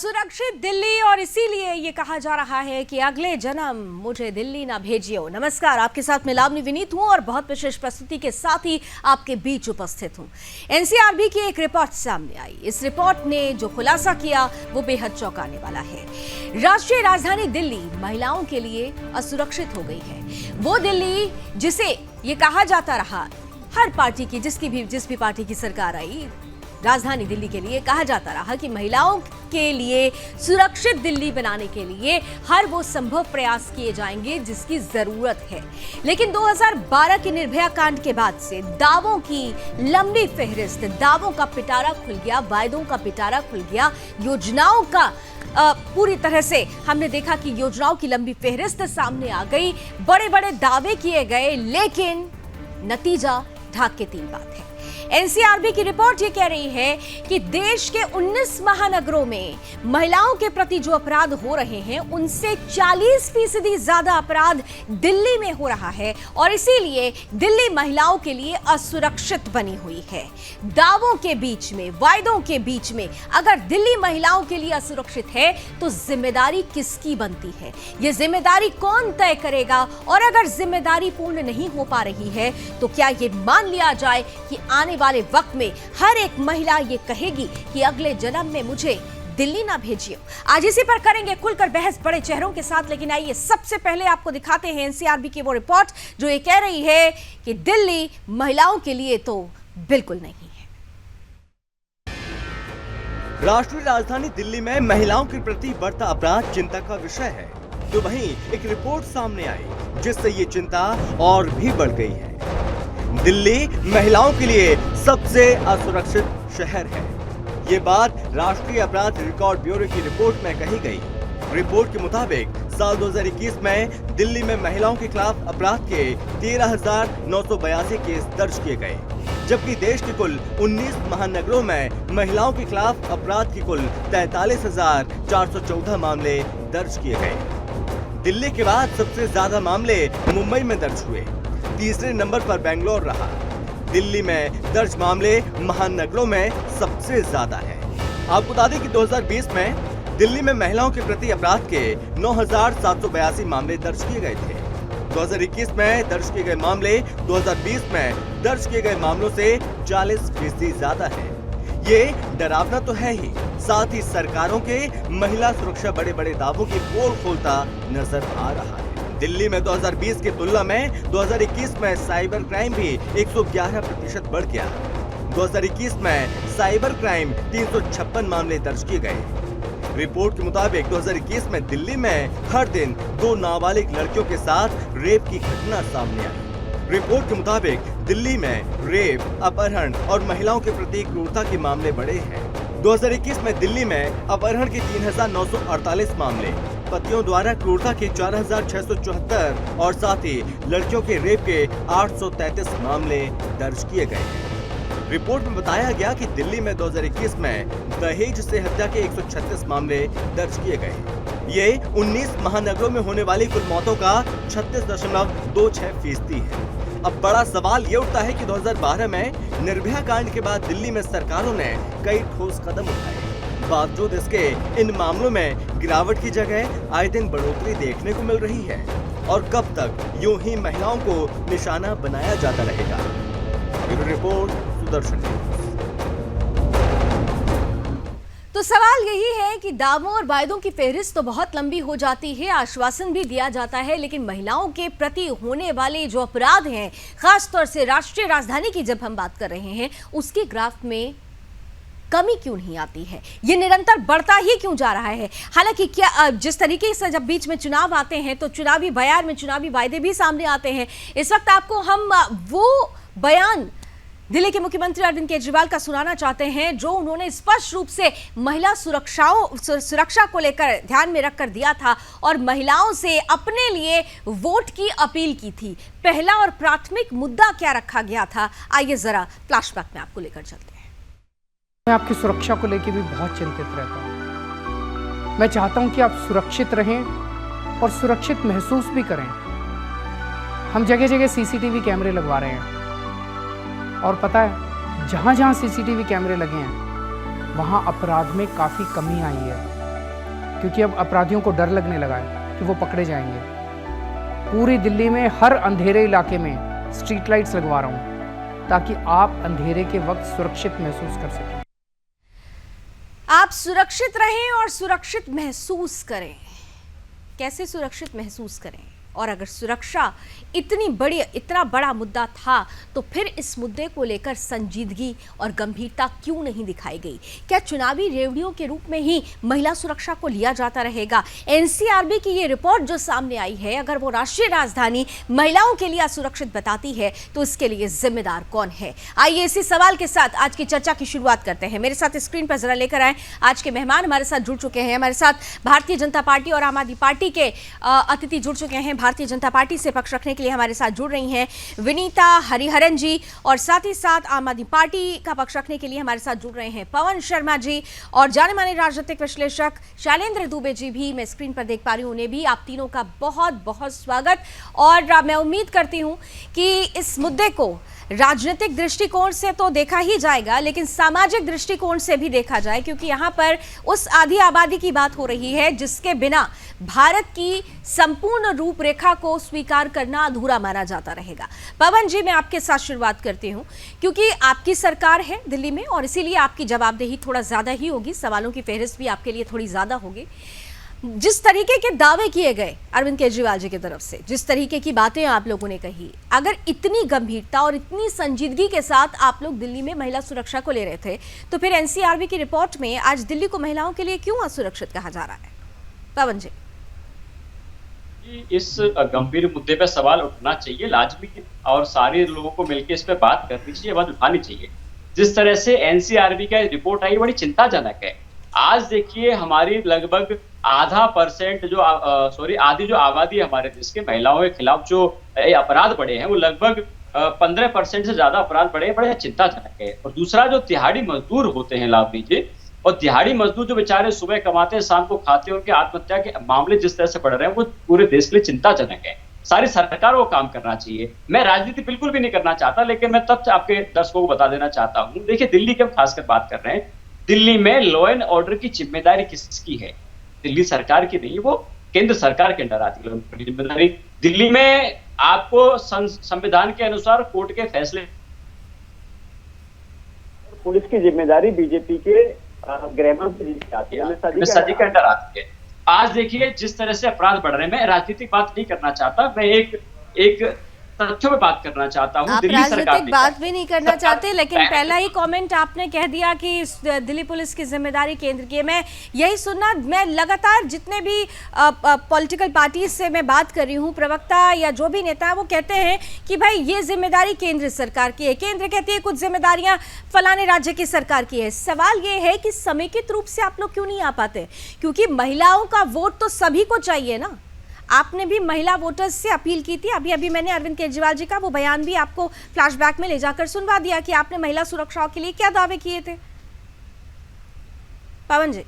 असुरक्षित दिल्ली और इसीलिए ये कहा जा रहा है कि अगले जन्म मुझे दिल्ली ना भेजियो। नमस्कार, आपके साथ मैं लावनी विनीत हूं और बहुत विशेष प्रस्तुति के साथ ही आपके बीच उपस्थित हूं। एनसीआरबी की एक रिपोर्ट सामने आई। इस रिपोर्ट ने जो खुलासा किया वो बेहद चौंकाने वाला है। राष्ट्रीय राजधानी दिल्ली महिलाओं के लिए असुरक्षित हो गई है। वो दिल्ली जिसे ये कहा जाता रहा हर पार्टी की जिस भी पार्टी की सरकार आई, राजधानी दिल्ली के लिए कहा जाता रहा कि महिलाओं के लिए सुरक्षित दिल्ली बनाने के लिए हर वो संभव प्रयास किए जाएंगे जिसकी जरूरत है। लेकिन 2012 के निर्भया कांड के बाद से दावों की लंबी फहरिस्त, दावों का पिटारा खुल गया, वायदों का पिटारा खुल गया, योजनाओं का पूरी तरह से हमने देखा कि योजनाओं की लंबी फहरिस्त सामने आ गई, बड़े बड़े दावे किए गए, लेकिन नतीजा ढाक के तीन बात है। एनसीआरबी की रिपोर्ट ये कह रही है कि देश के 19 महानगरों में महिलाओं के प्रति जो अपराध हो रहे हैं उनसे 40% ज्यादा अपराध दिल्ली में हो रहा है और इसीलिए दिल्ली महिलाओं के लिए असुरक्षित बनी हुई है। दावों के बीच में, वायदों के बीच में अगर दिल्ली महिलाओं के लिए असुरक्षित है तो जिम्मेदारी किसकी बनती है? ये जिम्मेदारी कौन तय करेगा? और अगर जिम्मेदारी पूर्ण नहीं हो पा रही है तो क्या ये मान लिया जाए कि आने वाले वक्त में हर एक महिला ये कहेगी कि अगले जन्म में मुझे दिल्ली ना भेजियो? आज इसी पर करेंगे खुलकर बहस बड़े चेहरों के साथ, लेकिन आइए सबसे पहले आपको दिखाते हैं एनसीआरबी की वो रिपोर्ट जो ये कह रही है कि दिल्ली महिलाओं के लिए तो बिल्कुल नहीं है। राष्ट्रीय राजधानी दिल्ली में महिलाओं के प्रति बढ़ता अपराध चिंता का विषय है, तो वहीं एक रिपोर्ट सामने आई जिससे ये चिंता और भी बढ़ गई है। दिल्ली महिलाओं के लिए सबसे असुरक्षित शहर है। ये बात राष्ट्रीय अपराध रिकॉर्ड ब्यूरो की रिपोर्ट में कही गई। रिपोर्ट के मुताबिक साल 2021 में दिल्ली में महिलाओं के खिलाफ अपराध के 13,982 केस दर्ज किए गए, जबकि देश के कुल 19 महानगरों में महिलाओं के खिलाफ अपराध के कुल 43,414 मामले दर्ज किए गए। दिल्ली के बाद सबसे ज्यादा मामले मुंबई में दर्ज हुए। तीसरे नंबर पर बेंगलोर रहा। दिल्ली में दर्ज मामले महानगरों में सबसे ज्यादा है। आपको बता दें कि 2020 में दिल्ली में महिलाओं के प्रति अपराध के 9,782 मामले दर्ज किए गए थे। 2021 में दर्ज किए गए मामले 2020 में दर्ज किए गए मामलों से 40% ज्यादा है। ये डरावना तो है ही, साथ ही सरकारों के महिला सुरक्षा बड़े बड़े दावों की पोल खोलता नजर आ रहा है। दिल्ली में 2020 की तुलना में 2021 में साइबर क्राइम भी 111% बढ़ गया। 2021 में साइबर क्राइम 356 मामले दर्ज किए गए। रिपोर्ट के मुताबिक 2021 में दिल्ली में हर दिन 2 नाबालिग लड़कियों के साथ रेप की घटना सामने आई। रिपोर्ट के मुताबिक दिल्ली में रेप, अपहरण और महिलाओं के प्रति क्रूरता के मामले बढ़े हैं। 2021 में दिल्ली में अपहरण के 3,948 मामले, पतियों द्वारा क्रूरता के 4,674 और साथ ही लड़कियों के रेप के 833 मामले दर्ज किए गए हैं। रिपोर्ट में बताया गया कि दिल्ली में 2021 में दहेज से हत्या के 136 मामले दर्ज किए गए। ये 19 महानगरों में होने वाली कुल मौतों का 36.26% है। अब बड़ा सवाल ये उठता है कि 2012 में निर्भया कांड के बाद दिल्ली में सरकारों ने कई ठोस कदम उठाए, बावजूद इसके इन मामलों में गिरावट की जगह आए दिन बढ़ोतरी देखने को मिल रही है। और कब तक यूं ही महिलाओं को निशाना बनाया जाता रहेगा? Bureau report, Sudarshan news. तो सवाल यही है कि दावों और वायदों की फहरिस्त तो बहुत लंबी हो जाती है, आश्वासन भी दिया जाता है, लेकिन महिलाओं के प्रति होने वाले जो अपराध हैं, खासतौर से राष्ट्रीय राजधानी की जब हम बात कर रहे हैं, उसके ग्राफ में कमी क्यों नहीं आती है? ये निरंतर बढ़ता ही क्यों जा रहा है? हालांकि क्या जिस तरीके से जब बीच में चुनाव आते हैं तो चुनावी बयान में चुनावी वायदे भी सामने आते हैं। इस वक्त आपको हम वो बयान दिल्ली के मुख्यमंत्री अरविंद केजरीवाल का सुनाना चाहते हैं जो उन्होंने स्पष्ट रूप से महिला सुरक्षा को लेकर ध्यान में रखकर दिया था और महिलाओं से अपने लिए वोट की अपील की थी। पहला और प्राथमिक मुद्दा क्या रखा गया था? आइए जरा फ्लैशबैक में आपको लेकर चलते हैं। मैं आपकी सुरक्षा को लेकर भी बहुत चिंतित रहता हूँ। मैं चाहता हूँ कि आप सुरक्षित रहें और सुरक्षित महसूस भी करें। हम जगह जगह सीसीटीवी कैमरे लगवा रहे हैं और पता है जहाँ जहाँ सीसीटीवी कैमरे लगे हैं वहाँ अपराध में काफ़ी कमी आई है। क्योंकि अब अपराधियों को डर लगने लगा है कि वो पकड़े जाएंगे। पूरी दिल्ली में हर अंधेरे इलाके में स्ट्रीट लाइट्स लगवा रहा हूँ ताकि आप अंधेरे के वक्त सुरक्षित महसूस कर सकें। आप सुरक्षित रहें और सुरक्षित महसूस करें। कैसे सुरक्षित महसूस करें? और अगर सुरक्षा इतना बड़ा मुद्दा था तो फिर इस मुद्दे को लेकर संजीदगी और गंभीरता क्यों नहीं दिखाई गई? क्या चुनावी रेवड़ियों के रूप में ही महिला सुरक्षा को लिया जाता रहेगा? एनसीआरबी की ये रिपोर्ट जो सामने आई है, अगर वो राष्ट्रीय राजधानी महिलाओं के लिए असुरक्षित बताती है तो इसके लिए जिम्मेदार कौन है? आइए इसी सवाल के साथ आज की चर्चा की शुरुआत करते हैं। मेरे साथ स्क्रीन पर जरा लेकर आए आज के मेहमान हमारे साथ जुड़ चुके हैं। हमारे साथ भारतीय जनता पार्टी और आम आदमी पार्टी के अतिथि जुड़ चुके हैं। भारतीय जनता पार्टी से पक्ष रखने के लिए हमारे साथ जुड़ रही हैं विनीता हरिहरन जी, और साथ ही साथ आम आदमी पार्टी का पक्ष रखने के लिए हमारे साथ जुड़ रहे हैं पवन शर्मा जी, और जाने माने राजनीतिक विश्लेषक शैलेंद्र दुबे जी भी मैं स्क्रीन पर देख पा रही हूं। उन्हें भी आप तीनों का बहुत बहुत स्वागत। और मैं उम्मीद करती हूं कि इस मुद्दे को राजनीतिक दृष्टिकोण से तो देखा ही जाएगा, लेकिन सामाजिक दृष्टिकोण से भी देखा जाए, क्योंकि यहाँ पर उस आधी आबादी की बात हो रही है जिसके बिना भारत की संपूर्ण रूपरेखा को स्वीकार करना अधूरा माना जाता रहेगा। पवन जी, मैं आपके साथ शुरुआत करती हूँ, क्योंकि आपकी सरकार है दिल्ली में और इसीलिए आपकी जवाबदेही थोड़ा ज्यादा ही होगी, सवालों की फहरिस्त भी आपके लिए थोड़ी ज्यादा होगी। जिस तरीके के दावे किए गए अरविंद केजरीवाल जी की तरफ से, जिस तरीके की बातें आप लोगों ने कही, अगर इतनी गंभीरता और इतनी संजीदगी के साथ आप लोग दिल्ली में महिला सुरक्षा को ले रहे थे, तो फिर एनसीआरबी की रिपोर्ट में आज दिल्ली को महिलाओं के लिए क्यों असुरक्षित कहा जा रहा है? पवन जी। इस गंभीर मुद्दे पर सवाल उठना चाहिए, लाजमी, और सारे लोगों को मिलकर इस पर बात करनी चाहिए, आवाज उठानी चाहिए। जिस तरह से एनसीआरबी का रिपोर्ट आई बड़ी चिंताजनक है। आज देखिए हमारी लगभग आधी जो आबादी हमारे देश के महिलाओं के खिलाफ जो अपराध बढ़े हैं वो लगभग 15% से ज्यादा अपराध बढ़े हैं। बड़े चिंताजनक है। और दूसरा, जो दिहाड़ी मजदूर होते हैं, लाभ लीजिए, और दिहाड़ी मजदूर जो बेचारे सुबह कमाते हैं शाम को खाते हैं, उनके आत्महत्या के मामले जिस तरह से बढ़ रहे हैं वो पूरे देश के लिए चिंताजनक है। सारी सरकारों को काम करना चाहिए। मैं राजनीति बिल्कुल भी नहीं करना चाहता, लेकिन मैं तब आपके दर्शकों को बता देना चाहता हूँ। देखिए, दिल्ली की हम खासकर बात कर रहे हैं। दिल्ली में लॉ एंड ऑर्डर की जिम्मेदारी किसकी है? दिल्ली सरकार की नहीं, वो केंद्र सरकार के अंडर आती है जिम्मेदारी। दिल्ली में आपको संविधान के अनुसार कोर्ट के फैसले, पुलिस की जिम्मेदारी बीजेपी के गृह मंत्री आती है, अमित शाह जी के अंडर आती है। आज देखिए जिस तरह से अपराध बढ़ रहे हैं, मैं राजनीतिक बात नहीं करना चाहता, मैं एक तथ्यों पे बात करना चाहता हूँ। आप राजनीतिक बात भी नहीं करना चाहते, लेकिन पहला ही कमेंट आपने कह दिया कि दिल्ली पुलिस की जिम्मेदारी केंद्र की है। मैं यही सुनना, मैं लगातार जितने भी पॉलिटिकल पार्टीज से मैं बात कर रही हूँ, प्रवक्ता या जो भी नेता है, वो कहते हैं कि भाई ये जिम्मेदारी केंद्र सरकार की है। केंद्र कहती है कुछ जिम्मेदारियां फलाने राज्य की सरकार की है। सवाल ये है कि समेकित रूप से आप लोग क्यों नहीं आ पाते? क्योंकि महिलाओं का वोट तो सभी को चाहिए ना। आपने भी महिला वोटर्स से अपील की थी। अभी मैंने अरविंद केजरीवाल जी का वो बयान भी आपको फ्लैशबैक में ले जाकर सुनवा दिया कि आपने महिला सुरक्षा के लिए क्या दावे किए थे। पवन जी।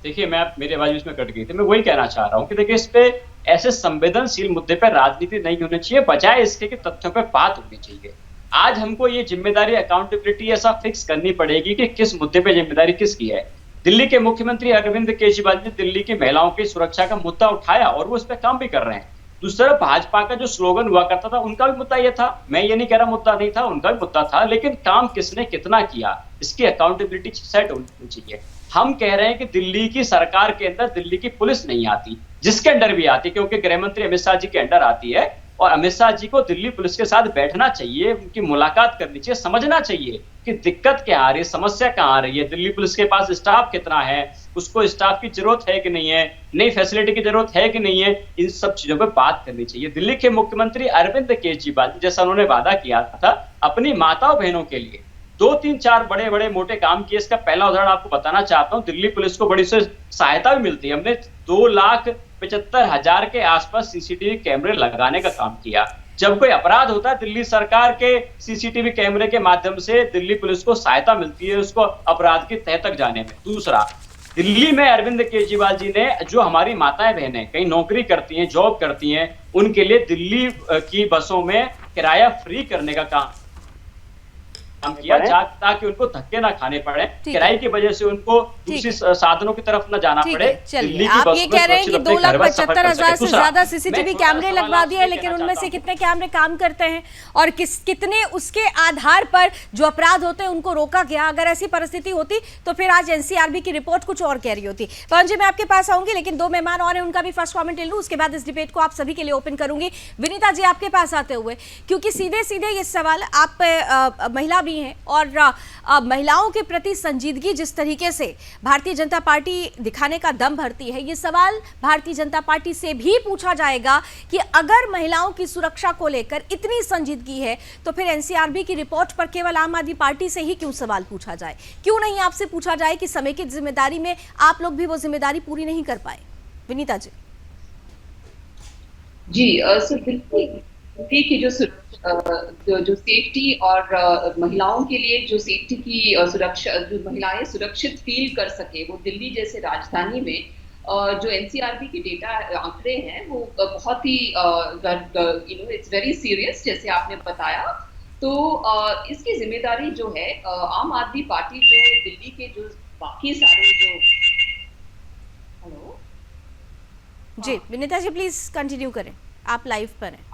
देखिए, मेरी आवाज इसमें कट गई थी। मैं वही कहना चाह रहा हूँ कि देखिए, इस पे ऐसे संवेदनशील मुद्दे पर राजनीति नहीं होनी चाहिए, बजाय इसके कि तथ्यों पर बात होनी चाहिए। आज हमको ये जिम्मेदारी, अकाउंटेबिलिटी ऐसा फिक्स करनी पड़ेगी कि किस मुद्दे पर जिम्मेदारी किसकी है। दिल्ली के मुख्यमंत्री अरविंद केजरीवाल ने दिल्ली की महिलाओं की सुरक्षा का मुद्दा उठाया और वो इस पर काम भी कर रहे हैं। दूसरा, भाजपा का जो स्लोगन हुआ करता था, उनका भी मुद्दा ये था। मैं ये नहीं कह रहा मुद्दा नहीं था, उनका भी मुद्दा था, लेकिन काम किसने कितना किया, इसकी अकाउंटेबिलिटी सेट होनी चाहिए। हम कह रहे हैं कि दिल्ली की सरकार के अंदर दिल्ली की पुलिस नहीं आती, जिसके अंडर भी आती, क्योंकि गृह मंत्री अमित शाह जी के अंडर आती है, और अमित शाह जी को दिल्ली पुलिस के साथ बैठना चाहिए, उनकी मुलाकात करनी चाहिए, समझना चाहिए कि दिक्कत क्या आ रही है, समस्या कहाँ आ रही है, दिल्ली पुलिस के पास स्टाफ कितना है, उसको स्टाफ की जरूरत है कि नहीं है, नई फैसिलिटी की जरूरत है कि नहीं है, इन सब चीजों पर बात करनी चाहिए। दिल्ली के मुख्यमंत्री अरविंद केजरीवाल, जैसा उन्होंने वादा किया था अपनी माताओं बहनों के लिए 2-3-4 बड़े बड़े मोटे काम किए। इसका पहला उदाहरण आपको बताना चाहता हूँ। दिल्ली पुलिस को बड़ी से सहायता भी मिलती है। हमने 2,75,000 के आसपास सीसीटीवी कैमरे लगाने का काम किया। जब कोई अपराध होता है, दिल्ली सरकार के सीसीटीवी कैमरे के माध्यम से दिल्ली पुलिस को सहायता मिलती है उसको अपराध की तह तक जाने में। दूसरा, दिल्ली में अरविंद केजरीवाल जी ने जो हमारी माताएं बहनें कहीं नौकरी करती हैं, जॉब करती हैं, उनके लिए दिल्ली की बसों में किराया फ्री करने का काम काम किया ताकि उनको धक्के ना खाने पड़े, किराए की वजह से उनको दूसरी साधनों की तरफ न जाना पड़े। चलिए, आप ये कह रहे हैं कि 2,75,000 से ज्यादा सीसीटीवी कैमरे लगवा दिए, लेकिन उनमें से कितने कैमरे काम करते हैं और कितने उसके आधार पर जो अपराध होते हैं उनको रोका गया? अगर ऐसी परिस्थिति होती तो फिर आज एनसीआरबी की रिपोर्ट कुछ और कह रही होती। पवन जी, मैं आपके पास आऊंगी, लेकिन दो मेहमान और हैं, उनका भी फर्स्ट कमेंट ले लूं, उसके बाद इस डिबेट को आप सभी के लिए ओपन करूंगी। विनीता जी, आपके पास आते हुए, क्योंकि सीधे सीधे ये सवाल, आप महिला भी हैं और महिलाओं के प्रति संजीदगी जिस तरीके से भारतीय जनता पार्टी दिखाने का दम भरती है, ये सवाल भारतीय जनता पार्टी से भी पूछा जाएगा कि अगर महिलाओं की सुरक्षा को लेकर इतनी संजीदगी है तो फिर एनसीआरबी की रिपोर्ट पर केवल आम आदमी पार्टी से ही क्यों सवाल पूछा जाए? क्यों नहीं आपसे पूछा जाए कि समेकित जिम्मेदारी में आप लोग भी वो जिम्मेदारी पूरी नहीं कर पाए? विनीता जी। जी सर, बिल्कुल की जो सेफ्टी और महिलाओं के लिए जो सेफ्टी की सुरक्षा, जो महिलाएं सुरक्षित फील कर सके, वो दिल्ली जैसे राजधानी में जो एनसीआरबी के डेटा आंकड़े हैं वो बहुत ही इट्स वेरी सीरियस, जैसे आपने बताया। तो इसकी जिम्मेदारी जो है आम आदमी पार्टी, जो दिल्ली के जो बाकी सारे जो hello ji Vinita ji, please continue करें, आप लाइव पर हैं।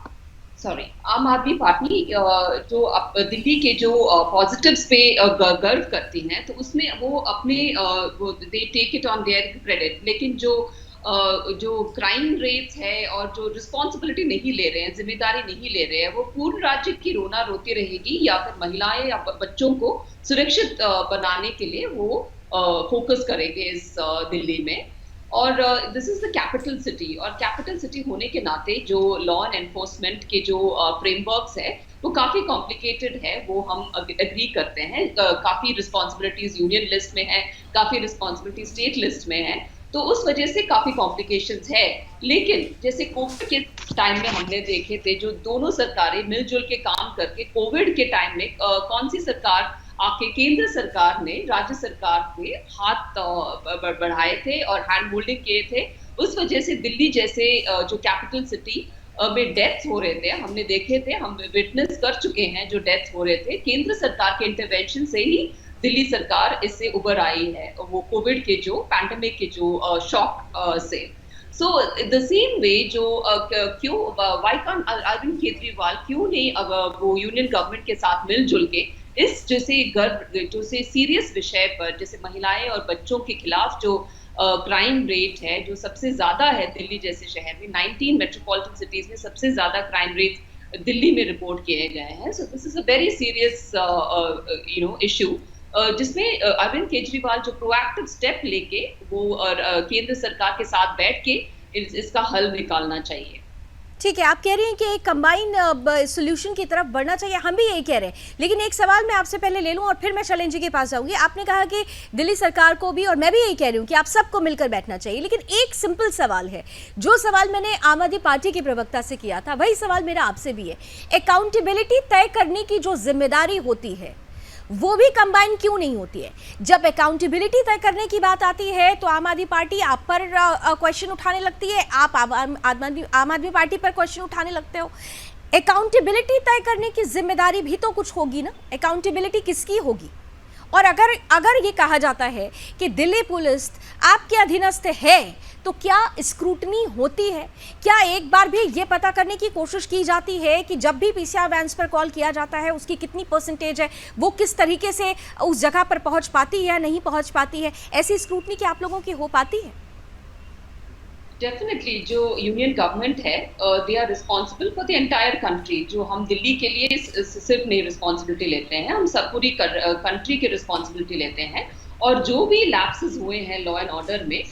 सॉरी, आम आदमी पार्टी जो दिल्ली के जो पॉजिटिव्स पे गर्व करती हैं, तो उसमें वो अपने they take it on their credit, लेकिन जो क्राइम रेट्स है और जो रिस्पॉन्सिबिलिटी नहीं ले रहे हैं, जिम्मेदारी नहीं ले रहे हैं, वो पूर्ण राज्य की रोना रोती रहेगी, या फिर महिलाएं या बच्चों को सुरक्षित बनाने के लिए वो फोकस करेंगे इस दिल्ली में। और this is the capital city, और कैपिटल सिटी होने के नाते जो लॉ एंड एनफोर्समेंट के जो फ्रेमवर्क्स है वो काफी कॉम्प्लिकेटेड है, वो हम एग्री करते हैं। काफी रिस्पॉन्सिबिलिटीज यूनियन लिस्ट में है, काफी रिस्पॉन्सिबिलिटी स्टेट लिस्ट में है, तो उस वजह से काफी कॉम्प्लिकेशंस है। लेकिन जैसे कोविड के टाइम में हमने देखे थे, जो दोनों सरकारें मिलजुल के काम करके कोविड के टाइम में कौन सी सरकार आके केंद्र सरकार ने राज्य सरकार के हाथ बढ़ाए थे और हैंड होल्डिंग किए थे, उस वजह से दिल्ली जैसे जो कैपिटल सिटी में डेथ्स हो रहे थे, हमने देखे थे, हम विटनेस कर चुके हैं जो डेथ्स हो रहे थे, केंद्र सरकार के इंटरवेंशन से ही दिल्ली सरकार इससे उबर आई है, वो कोविड के जो पैंडेमिक के जो शॉक से। सो द सेम वे जो क्यों व्हाई कांट अरविंद केजरीवाल क्यों नहीं वो यूनियन गवर्नमेंट के साथ मिलजुल के इस जैसे सीरियस विषय पर, जैसे महिलाएं और बच्चों के खिलाफ जो क्राइम रेट है, जो सबसे ज्यादा है दिल्ली जैसे शहर में, 19 मेट्रोपॉलिटन सिटीज में सबसे ज्यादा क्राइम रेट दिल्ली में रिपोर्ट किए गए हैं। So this is a very serious issue, जिसमें अरविंद केजरीवाल जो प्रोएक्टिव स्टेप लेके वो केंद्र सरकार के साथ बैठ के इसका हल निकालना चाहिए। ठीक है, आप कह रही हैं कि एक कंबाइन सॉल्यूशन की तरफ बढ़ना चाहिए, हम भी यही कह रहे हैं, लेकिन एक सवाल मैं आपसे पहले ले लूं और फिर मैं शैलेंद्र जी के पास आऊंगी। आपने कहा कि दिल्ली सरकार को भी, और मैं भी यही कह रही हूं कि आप सबको मिलकर बैठना चाहिए, लेकिन एक सिंपल सवाल है, जो सवाल मैंने आम आदमी पार्टी के प्रवक्ता से किया था, वही सवाल मेरा आपसे भी है। अकाउंटेबिलिटी तय करने की जो जिम्मेदारी होती है वो भी कंबाइन क्यों नहीं होती है? जब अकाउंटेबिलिटी तय करने की बात आती है तो आम आदमी पार्टी आप पर क्वेश्चन उठाने लगती है, आप आम आदमी पार्टी पर क्वेश्चन उठाने लगते हो। अकाउंटेबिलिटी तय करने की जिम्मेदारी भी तो कुछ होगी ना, अकाउंटेबिलिटी किसकी होगी? और अगर ये कहा जाता है कि दिल्ली पुलिस आपके अधीनस्थ है, तो क्या स्क्रूटनी होती है? क्या एक बार भी ये पता करने की कोशिश की जाती है कि जब भी पीसीआर वैन्स पर कॉल किया जाता है उसकी कितनी परसेंटेज है, वो किस तरीके से उस जगह पर पहुंच पाती है या नहीं पहुंच पाती है? ऐसी स्क्रूटनी क्या आप लोगों की हो पाती है? डेफिनेटली जो यूनियन गवर्नमेंट है, they are responsible for the entire country. जो हम दिल्ली के लिए सिर्फ नहीं रिस्पॉन्सिबिलिटी लेते हैं, हम सब पूरी कंट्री की रिस्पॉन्सिबिलिटी लेते हैं। और जो भी लैप्सेस हुए हैं लॉ एंड ऑर्डर में,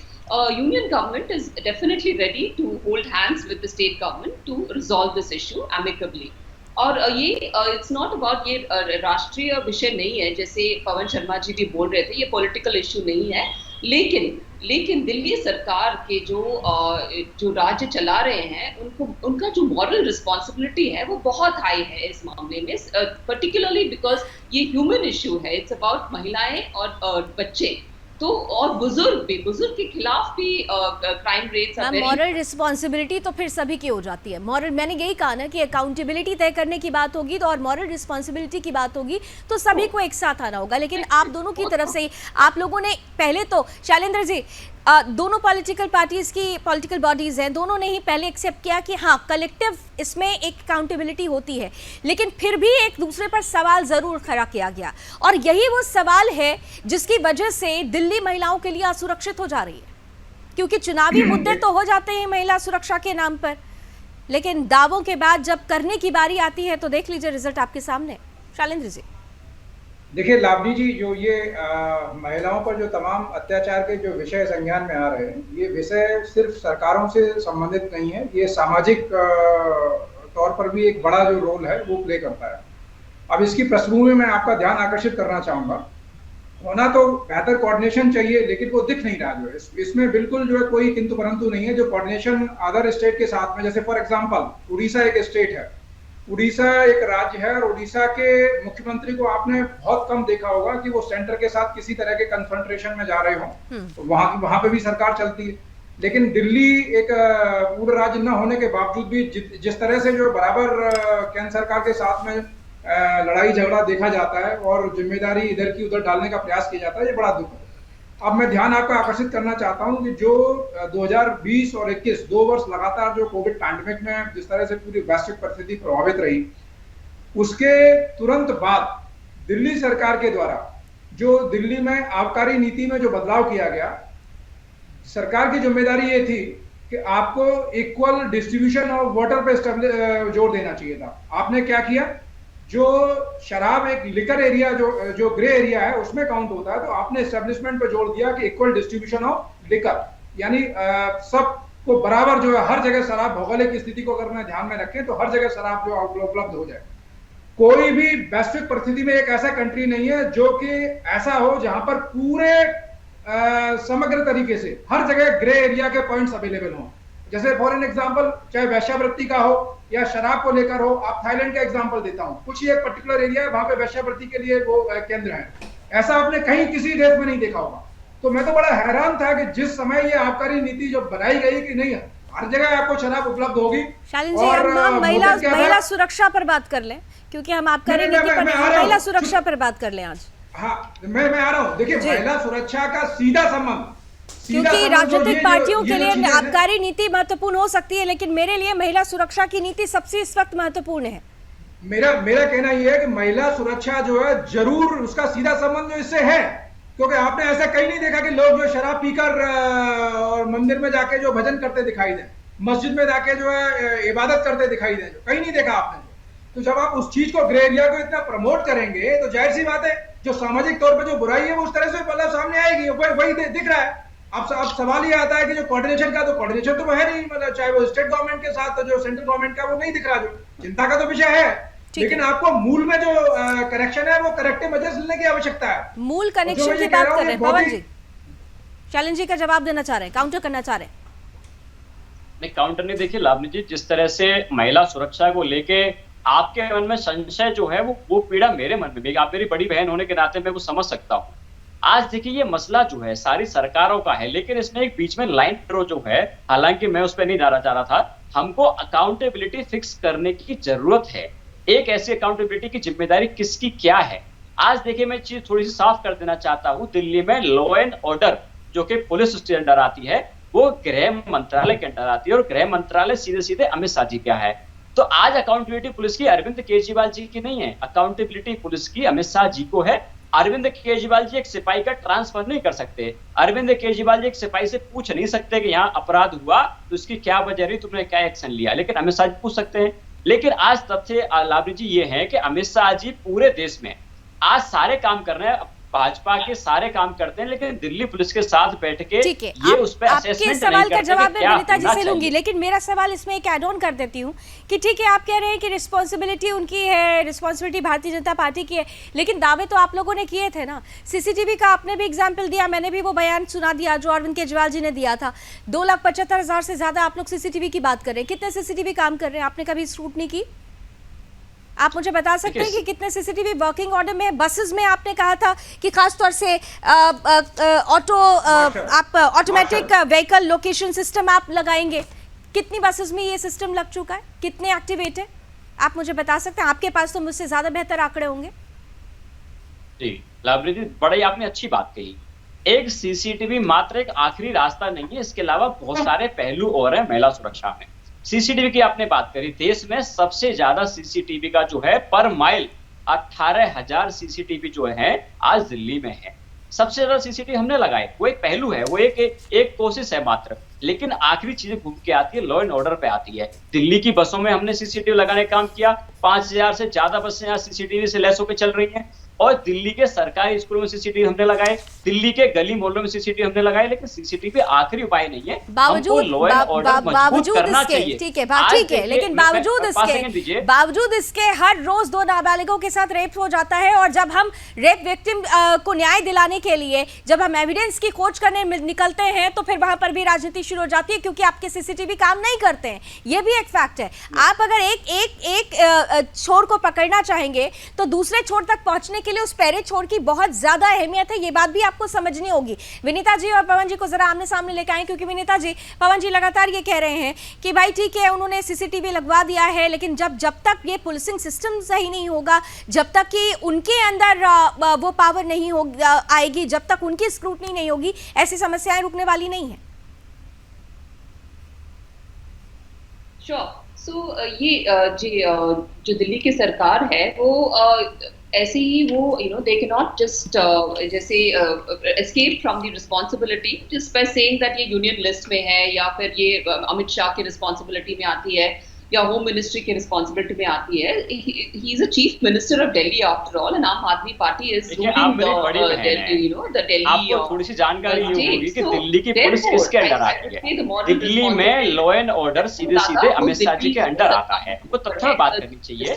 union government is definitely ready to hold hands with the state government to resolve this issue amicably. और ये इट्स नॉट अबाउट, ये राष्ट्रीय विषय नहीं है, जैसे पवन शर्मा जी भी बोल रहे थे, ये पॉलिटिकल इशू नहीं है। लेकिन दिल्ली सरकार के जो राज्य चला रहे हैं, उनका जो मॉरल रिस्पॉन्सिबिलिटी है वो बहुत हाई है इस मामले में, पर्टिकुलरली बिकॉज ये ह्यूमन इशू है, इट्स अबाउट महिलाएं और बच्चे। तो और बुजुर्ग के खिलाफ भी crime rates are very. Moral responsibility तो फिर सभी की हो जाती है। मॉरल, मैंने यही कहा ना कि अकाउंटेबिलिटी तय करने की बात होगी तो और मॉरल रिस्पॉन्सिबिलिटी की बात होगी तो सभी को एक साथ आना होगा। लेकिन आप दोनों की तरफ से आप लोगों ने पहले तो, शैलेंद्र जी, दोनों पॉलिटिकल पार्टीज की पॉलिटिकल बॉडीज हैं, दोनों ने ही पहले एक्सेप्ट किया कि हाँ कलेक्टिव इसमें एक अकाउंटेबिलिटी होती है, लेकिन फिर भी एक दूसरे पर सवाल जरूर खड़ा किया गया और यही वो सवाल है जिसकी वजह से दिल्ली महिलाओं के लिए असुरक्षित हो जा रही है। क्योंकि चुनावी मुद्दे तो हो जाते हैं महिला सुरक्षा के नाम पर, लेकिन दावों के बाद जब करने की बारी आती है तो देख लीजिए रिजल्ट आपके सामने। शैलेंद्र जी, देखिए लावनी जी, जो ये महिलाओं पर जो तमाम अत्याचार के जो विषय संज्ञान में आ रहे हैं, ये विषय सिर्फ सरकारों से संबंधित नहीं है, ये सामाजिक तौर पर भी एक बड़ा जो रोल है वो प्ले करता है। अब इसकी पृष्ठभूमि में आपका ध्यान आकर्षित करना चाहूंगा। होना तो बेहतर कोऑर्डिनेशन चाहिए, लेकिन वो दिख नहीं रहा। जो है इसमें बिल्कुल जो है कोई किंतु परंतु नहीं है। जो कोऑर्डिनेशन अदर स्टेट के साथ में, जैसे फॉर एग्जांपल उड़ीसा एक स्टेट है, उड़ीसा एक राज्य है और उड़ीसा के मुख्यमंत्री को आपने बहुत कम देखा होगा कि वो सेंटर के साथ किसी तरह के कन्फ्रंटेशन में जा रहे हो, तो वहां पे भी सरकार चलती है। लेकिन दिल्ली एक पूर्ण राज्य न होने के बावजूद भी जिस तरह से जो बराबर केंद्र सरकार के साथ में लड़ाई झगड़ा देखा जाता है और जिम्मेदारी इधर की उधर डालने का प्रयास किया जाता है, ये बड़ा दुख है। अब मैं ध्यान आपका आकर्षित करना चाहता हूं कि जो 2020 और 21 2 वर्ष लगातार जो कोविड पैंडेमिक में जिस तरह से पूरी वैश्विक परिस्थिति प्रभावित रही, उसके तुरंत बाद दिल्ली सरकार के द्वारा जो दिल्ली में आबकारी नीति में जो बदलाव किया गया, सरकार की जिम्मेदारी ये थी कि आपको इक्वल डिस्ट्रीब्यूशन ऑफ वाटर पे जोर देना चाहिए था। आपने क्या किया, जो शराब एक लिकर एरिया जो ग्रे एरिया है उसमें काउंट होता है, तो आपने एस्टेब्लिशमेंट पर जोर दिया कि इक्वल डिस्ट्रीब्यूशन ऑफ लिकर, यानी सबको बराबर जो है हर जगह शराब, भौगोलिक स्थिति को अगर मैं ध्यान में रखें तो हर जगह शराब जो उपलब्ध हो जाए। कोई भी वैश्विक परिस्थिति में एक ऐसा कंट्री नहीं है जो कि ऐसा हो जहां पर पूरे समग्र तरीके से हर जगह ग्रे एरिया के पॉइंट्स अवेलेबल हों। जैसे फॉर एन एग्जांपल, चाहे वैश्यावृत्ति का हो या शराब को लेकर हो, आप थाईलैंड का एग्जांपल देता हूं, कुछ ही एक पर्टिकुलर एरिया है वहां पे वैश्यावृत्ति के लिए वो केंद्र है। ऐसा आपने कहीं किसी देश में नहीं देखा होगा। तो मैं तो बड़ा हैरान था कि जिस समय ये आबकारी नीति जो बनाई गई कि नहीं हर जगह आपको शराब उपलब्ध होगी। शालीन जी, हम महिला सुरक्षा पर बात कर लें, क्योंकि हम आबकारी नीति पर महिला सुरक्षा पर बात कर लें आज। हाँ, मैं आ रहा हूँ। देखिए, महिला सुरक्षा का सीधा संबंध, क्योंकि राजनीतिक पार्टियों के लिए आबकारी नीति महत्वपूर्ण हो सकती है, लेकिन मेरे लिए महिला सुरक्षा की नीति सबसे इस वक्त महत्वपूर्ण है। मेरा कहना यह है कि महिला सुरक्षा जो है जरूर उसका सीधा संबंध जो इससे है, क्योंकि आपने ऐसा कहीं नहीं देखा कि लोग जो शराब पीकर और मंदिर में जाके जो भजन करते दिखाई दें, मस्जिद में जाके जो है इबादत करते दिखाई दें, जो कहीं नहीं देखा आपने। तो जब आप उस चीज को, ग्रे एरिया को इतना प्रमोट करेंगे तो जाहिर सी बात है जो सामाजिक तौर पर जो बुराई है वो उस तरह से मतलब सामने आएगी, वही दिख रहा है। अब सवाल ये आता है कि जो कोऑर्डिनेशन का, तो कोऑर्डिनेशन तो वो है नहीं, मतलब चाहे वो स्टेट गवर्नमेंट के साथ तो जो सेंट्रल गवर्नमेंट का वो नहीं दिख रहा। जो चिंता का तो विषय है, लेकिन आपको मूल में जो करेक्शन है वो करेक्टिव मेजर्स लेने की आवश्यकता है। मूल कनेक्शन की बात कर रहे हैं पवन जी, शैलेंद्र जी का जवाब देना चाह रहे हैं, काउंटर करना चाह रहे हैं। नहीं, काउंटर नहीं। देखिए लावनी जी, जिस तरह से महिला सुरक्षा को लेके आपके मन में संशय जो है वो पीड़ा मेरे मन में भी, आप मेरी बड़ी बहन होने के नाते मैं वो समझ सकता हूँ। आज देखिए ये मसला जो है सारी सरकारों का है, लेकिन इसमें एक बीच में लाइन ड्रॉ जो है, हालांकि मैं उस पर नहीं जाना चाह रहा था, हमको अकाउंटेबिलिटी फिक्स करने की जरूरत है। एक ऐसी अकाउंटेबिलिटी की जिम्मेदारी किसकी क्या है। आज देखिए मैं चीज थोड़ी सी साफ कर देना चाहता हूँ, दिल्ली में लॉ एंड ऑर्डर जो कि पुलिस उसके अंडर आती है वो गृह मंत्रालय के अंडर आती है, और गृह मंत्रालय सीधे सीधे अमित शाह जी का है। तो आज अकाउंटेबिलिटी पुलिस की अरविंद केजरीवाल जी की नहीं है, अकाउंटेबिलिटी पुलिस की अमित शाह जी को है। अरविंद केजरीवाल जी एक सिपाही का ट्रांसफर नहीं कर सकते। अरविंद केजरीवाल जी एक सिपाही से पूछ नहीं सकते कि यहाँ अपराध हुआ तो उसकी क्या वजह रही, तुमने क्या एक्शन लिया, लेकिन अमित शाह जी पूछ सकते हैं। लेकिन आज तथ्य लावनी जी ये है कि अमित शाह जी पूरे देश में आज सारे काम कर रहे हैं, भाजपा के सारे काम करते हैं, लेकिन दिल्ली पुलिस के साथ बैठ के ये उस पर आपके सवाल का जवाब मैं विनीता जी से लूंगी, लेकिन मेरा सवाल इसमें एक ऐड ऑन कर देती हूँ कि ठीक है, आप कह रहे हैं कि रिस्पॉन्सिबिलिटी उनकी है, रिस्पॉन्सिबिलिटी भारतीय जनता पार्टी की है, लेकिन दावे तो आप लोगों ने किए थे ना। सीसीटीवी का आपने भी एग्जाम्पल दिया, मैंने भी वो बयान सुना दिया जो अरविंद केजरीवाल जी ने दिया था। 2,75,000 से ज्यादा आप लोग सीसीटीवी की बात कर रहे हैं, कितने सीसीटीवी काम कर रहे हैं, आपने कभी स्क्रूटनी की? आप मुझे बता सकते हैं कि कितने सीसीटीवी वर्किंग ऑर्डर में? बसेस में आपने कहा था कि खास तौर से ऑटोमेटिक व्हीकल लोकेशन सिस्टम आप लगाएंगे। कितनी बसेस में ये सिस्टम लग चुका है, कितने एक्टिवेट है, आप मुझे बता सकते हैं? आपके पास तो मुझसे ज्यादा बेहतर आंकड़े होंगे। जी लावली जी, बड़ी आपने अच्छी बात कही। एक सीसीटीवी मात्र एक आखिरी रास्ता नहीं है, इसके अलावा बहुत सारे पहलू और हैं महिला सुरक्षा में। सीसीटीवी की आपने बात करी, देश में सबसे ज्यादा सीसीटीवी का जो है पर माइल 18,000 सीसीटीवी जो है आज दिल्ली में है। सबसे ज्यादा सीसीटीवी हमने लगाए, वो एक पहलू है, वो एक कोशिश है मात्र, लेकिन आखिरी चीजें घूम के आती है, लॉ एंड ऑर्डर पे आती है। दिल्ली की बसों में हमने सीसीटीवी लगाने का काम किया, 5,000 से ज्यादा बसें यहाँ सीसीटीवी से लैस होकर चल रही हैं। और दिल्ली के सरकारी स्कूलों में सीसीटीवी हमने लगाए, दिल्ली के गली मोहल्लों में सीसीटीवी हमने लगाए, लेकिन सीसीटीवी आखिरी उपाय नहीं है। बावजूद इसके, ठीक है, लेकिन बावजूद इसके हर रोज 2 नाबालिगों के साथ रेप हो जाता है। और जब हम रेप विक्टिम को न्याय दिलाने के लिए जब हम एविडेंस की खोज करने निकलते हैं तो फिर वहां पर भी राजनीति शुरू हो जाती है, क्योंकि आपके सीसीटीवी काम नहीं करते हैं। ये भी एक फैक्ट है। आप अगर एक छोर को पकड़ना चाहेंगे तो दूसरे छोर तक पहुंचने के लिए उस पहले छोर की बहुत ज्यादा अहमियत है। ये बात भी आपको समझनी होगी। विनीता जी और पवन जी को जरा आमने सामने लेकर आए, क्योंकि विनीता जी, पवन जी लगातार ये कह रहे हैं कि भाई ठीक है, उन्होंने सीसीटीवी लगवा दिया है, लेकिन जब तक ये पुलिसिंग सिस्टम सही नहीं होगा, जब तक कि उनके अंदर वो पावर नहीं आएगी, जब तक उनकी स्क्रूटनी नहीं होगी, ऐसी समस्याएं रुकने वाली नहीं है। जो दिल्ली की सरकार है वो ऐसे ही वो दे कैन नॉट जस्ट जैसे escape from the responsibility just by saying that ये यूनियन लिस्ट में है, या फिर ये अमित शाह की रिस्पॉन्सिबिलिटी में आती है, या होम मिनिस्ट्री की रिस्पॉन्सिबिलिटी में आती है। He is a chief minister of Delhi after all, and आम आदमी party is ruling the Delhi. आपको थोड़ी सी जानकारी ये होगी कि दिल्ली की पुलिस किसके अंडर आती है। दिल्ली में लॉ एंड ऑर्डर सीधे अमित शाह जी के अंडर आता है। वो तथ्य में बात करनी चाहिए।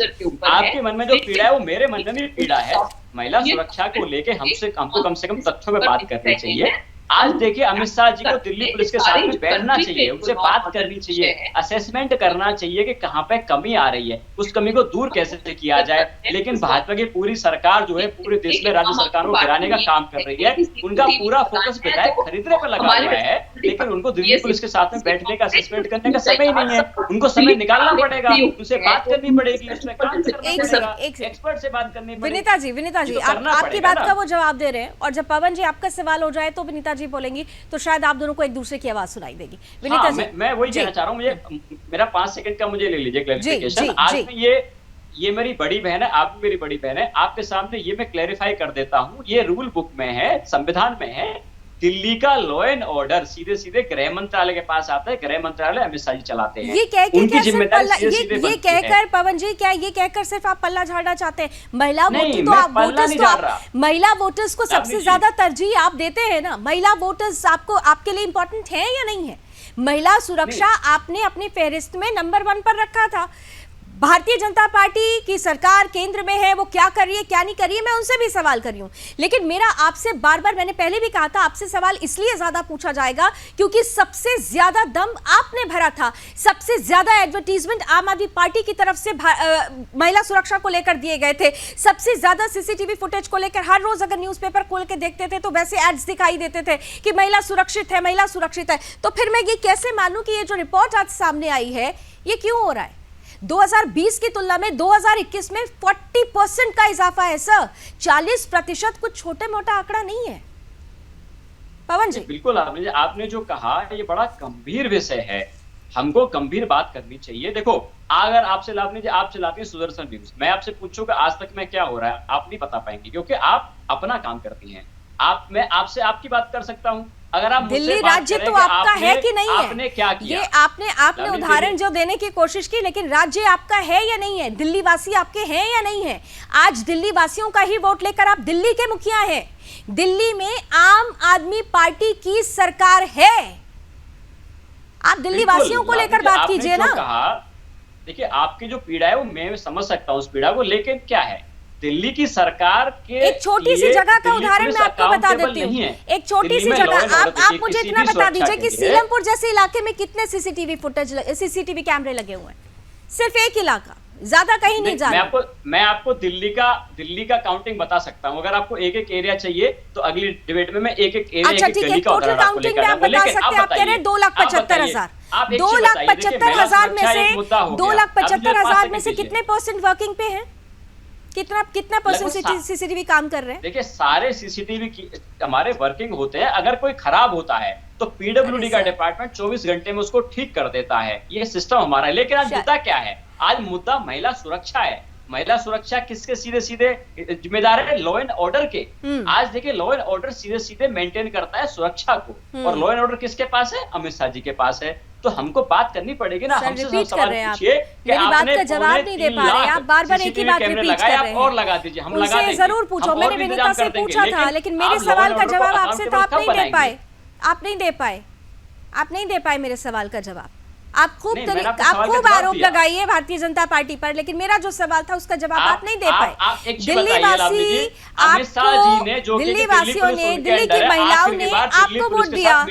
आपके मन में जो पीड़ा है वो मेरे मन में भी पीड़ा है। महिला सुरक्षा को लेके हमको कम से कम तथ्यों में बात करनी चाहिए। आज देखिए, अमित शाह जी को दिल्ली पुलिस के साथ में बैठना चाहिए, उनसे बात करनी चाहिए, असेसमेंट करना चाहिए कि कहां पे कमी आ रही है, उस कमी को दूर कैसे किया जाए। लेकिन भाजपा की पूरी सरकार जो है पूरे देश में राज्य सरकारों को गिराने का काम कर रही है। उनका पूरा फोकस विधायक खरीदने पर लगा हुआ है, लेकिन उनको दिल्ली पुलिस के साथ में बैठने का, असेसमेंट करने का समय ही नहीं है। उनको समय निकालना पड़ेगा, उनसे बात करनी पड़ेगी, उसमें काम करना पड़ेगा, एक्सपर्ट से बात करनी पड़ेगी। विनीता जी आपकी बात का वो जवाब दे रहे हैं, और जब पवन जी आपका सवाल हो जाए तो विनीता जी बोलेंगी, तो शायद आप दोनों को एक दूसरे की आवाज सुनाई देगी। विनीता जी, मैं वही कहना चाह रहा हूँ, मेरा 5 सेकंड का मुझे ले लीजिए क्लैरिफिकेशन। आज में ये मेरी बड़ी बहन है, आप भी मेरी बड़ी बहन है, आपके सामने ये मैं क्लैरिफाई कर देता हूँ। ये रूल बुक में है, संविधान में है, दिल्ली का लॉ एंड ऑर्डर सीधे गृह मंत्रालय के पास आता है। गृह मंत्रालय अमित शाह जी चलाते हैं। ये कहकर पवन जी, क्या ये कहकर सिर्फ आप पल्ला झाड़ना चाहते हैं? महिला वोटर्स को सबसे ज्यादा तरजीह आप देते हैं ना। महिला वोटर्स आपके लिए इंपॉर्टेंट है या नहीं है? महिला सुरक्षा आपने अपनी फहरिस्त में नंबर 1 पर रखा था। भारतीय जनता पार्टी की सरकार केंद्र में है, वो क्या कर रही है क्या नहीं कर रही है, मैं उनसे भी सवाल कर रही हूं। लेकिन मेरा आपसे बार-बार, मैंने पहले भी कहा था, आपसे सवाल इसलिए ज्यादा पूछा जाएगा क्योंकि सबसे ज्यादा दम आपने भरा था, सबसे ज्यादा एडवर्टीजमेंट आम आदमी पार्टी की तरफ से महिला सुरक्षा को लेकर दिए गए थे। सबसे ज्यादा सीसीटीवी फुटेज को लेकर हर रोज अगर न्यूज़पेपर खोल के देखते थे तो वैसे एड्स दिखाई देते थे कि महिला सुरक्षित है, महिला सुरक्षित है। तो फिर मैं ये कैसे मानूं कि ये जो रिपोर्ट आज सामने आई है ये क्यों हो रहा है? 2020 की तुलना में 2021 में 40% का इजाफा है सर। 40% कुछ छोटे मोटा आंकड़ा नहीं है। पवन जी, बिल्कुल आपने जो कहा ये बड़ा गंभीर विषय है, हमको गंभीर बात करनी चाहिए। देखो, अगर आपसे लावनी जी आप चलाती है सुदर्शन न्यूज, मैं आपसे पूछूंगा आज तक में क्या हो रहा है, आप नहीं बता पाएंगे क्योंकि आप अपना काम करती हैं। मैं आपसे आपकी बात कर सकता हूं। अगर आप दिल्ली राज्य तो आपका है कि नहीं है? आपने क्या किया? ये आपने उदाहरण जो देने की कोशिश की, लेकिन राज्य आपका है या नहीं है? दिल्ली वासी आपके हैं या नहीं है? आज दिल्ली वासियों का ही वोट लेकर आप दिल्ली के मुखिया हैं। दिल्ली में आम आदमी पार्टी की सरकार है। आप दिल्ली वासियों को लेकर बात कीजिए ना। देखिए, आपकी जो पीड़ा है वो मैं समझ सकता हूँ उस पीड़ा को, लेकिन क्या है, दिल्ली की सरकार के एक छोटी सी जगह का उदाहरण मैं आपको बता देती हूँ। एक छोटी सी जगह, आप मुझे इतना बता दीजिए कि सीलमपुर जैसे इलाके में कितने सीसीटीवी कैमरे लगे हुए हैं? सिर्फ एक इलाका, ज्यादा कहीं नहीं जा रहे। मैं आपको दिल्ली का काउंटिंग बता सकता हूं। अगर आपको एक एक एरिया चाहिए तो अगली डिबेट में मैं एक एक एरिया, अच्छा ठीक है, टोटल काउंटिंग में आप बता सकते हैं। आप कह रहे हैं 2,75,000, 2,75,000 में से 2,75,000 में से कितने परसेंट वर्किंग पे हैं? कितना परसेंट सीसीटीवी काम कर रहे हैं? देखिए सारे सीसीटीवी हमारे वर्किंग होते हैं। अगर कोई खराब होता है तो पीडब्ल्यूडी का डिपार्टमेंट 24 घंटे में उसको ठीक कर देता है। ये सिस्टम हमारा है। लेकिन आज मुद्दा क्या है? आज मुद्दा महिला सुरक्षा है। महिला सुरक्षा किसके सीधे सीधे जिम्मेदार है? लॉ एंड ऑर्डर के। आज देखिए लॉ एंड ऑर्डर सीधे सीधे मेंटेन करता है सुरक्षा को, और लॉ एंड ऑर्डर किसके पास है? अमित शाह जी के पास है। तो हमको बात करनी पड़ेगी ना। हमसे सवाल पूछिए कि मेरी बात का जवाब नहीं दे पा रहे, आप बार-बार एक ही बात रिपीट कर रहे हैं। और लगा दीजिए, हम लगा देंगे। जरूर पूछो, मैंने विनीता से पूछा था, लेकिन मेरे सवाल का जवाब आपसे था, आप नहीं दे पाए। आप नहीं दे पाए मेरे सवाल का जवाब। आप खूब आरोप लगाइए भारतीय जनता पार्टी पर, लेकिन मेरा जो सवाल था उसका जवाब आप नहीं दे पाए। दिल्ली वासियों ने, दिल्ली की महिलाओं ने आपको वोट दिया,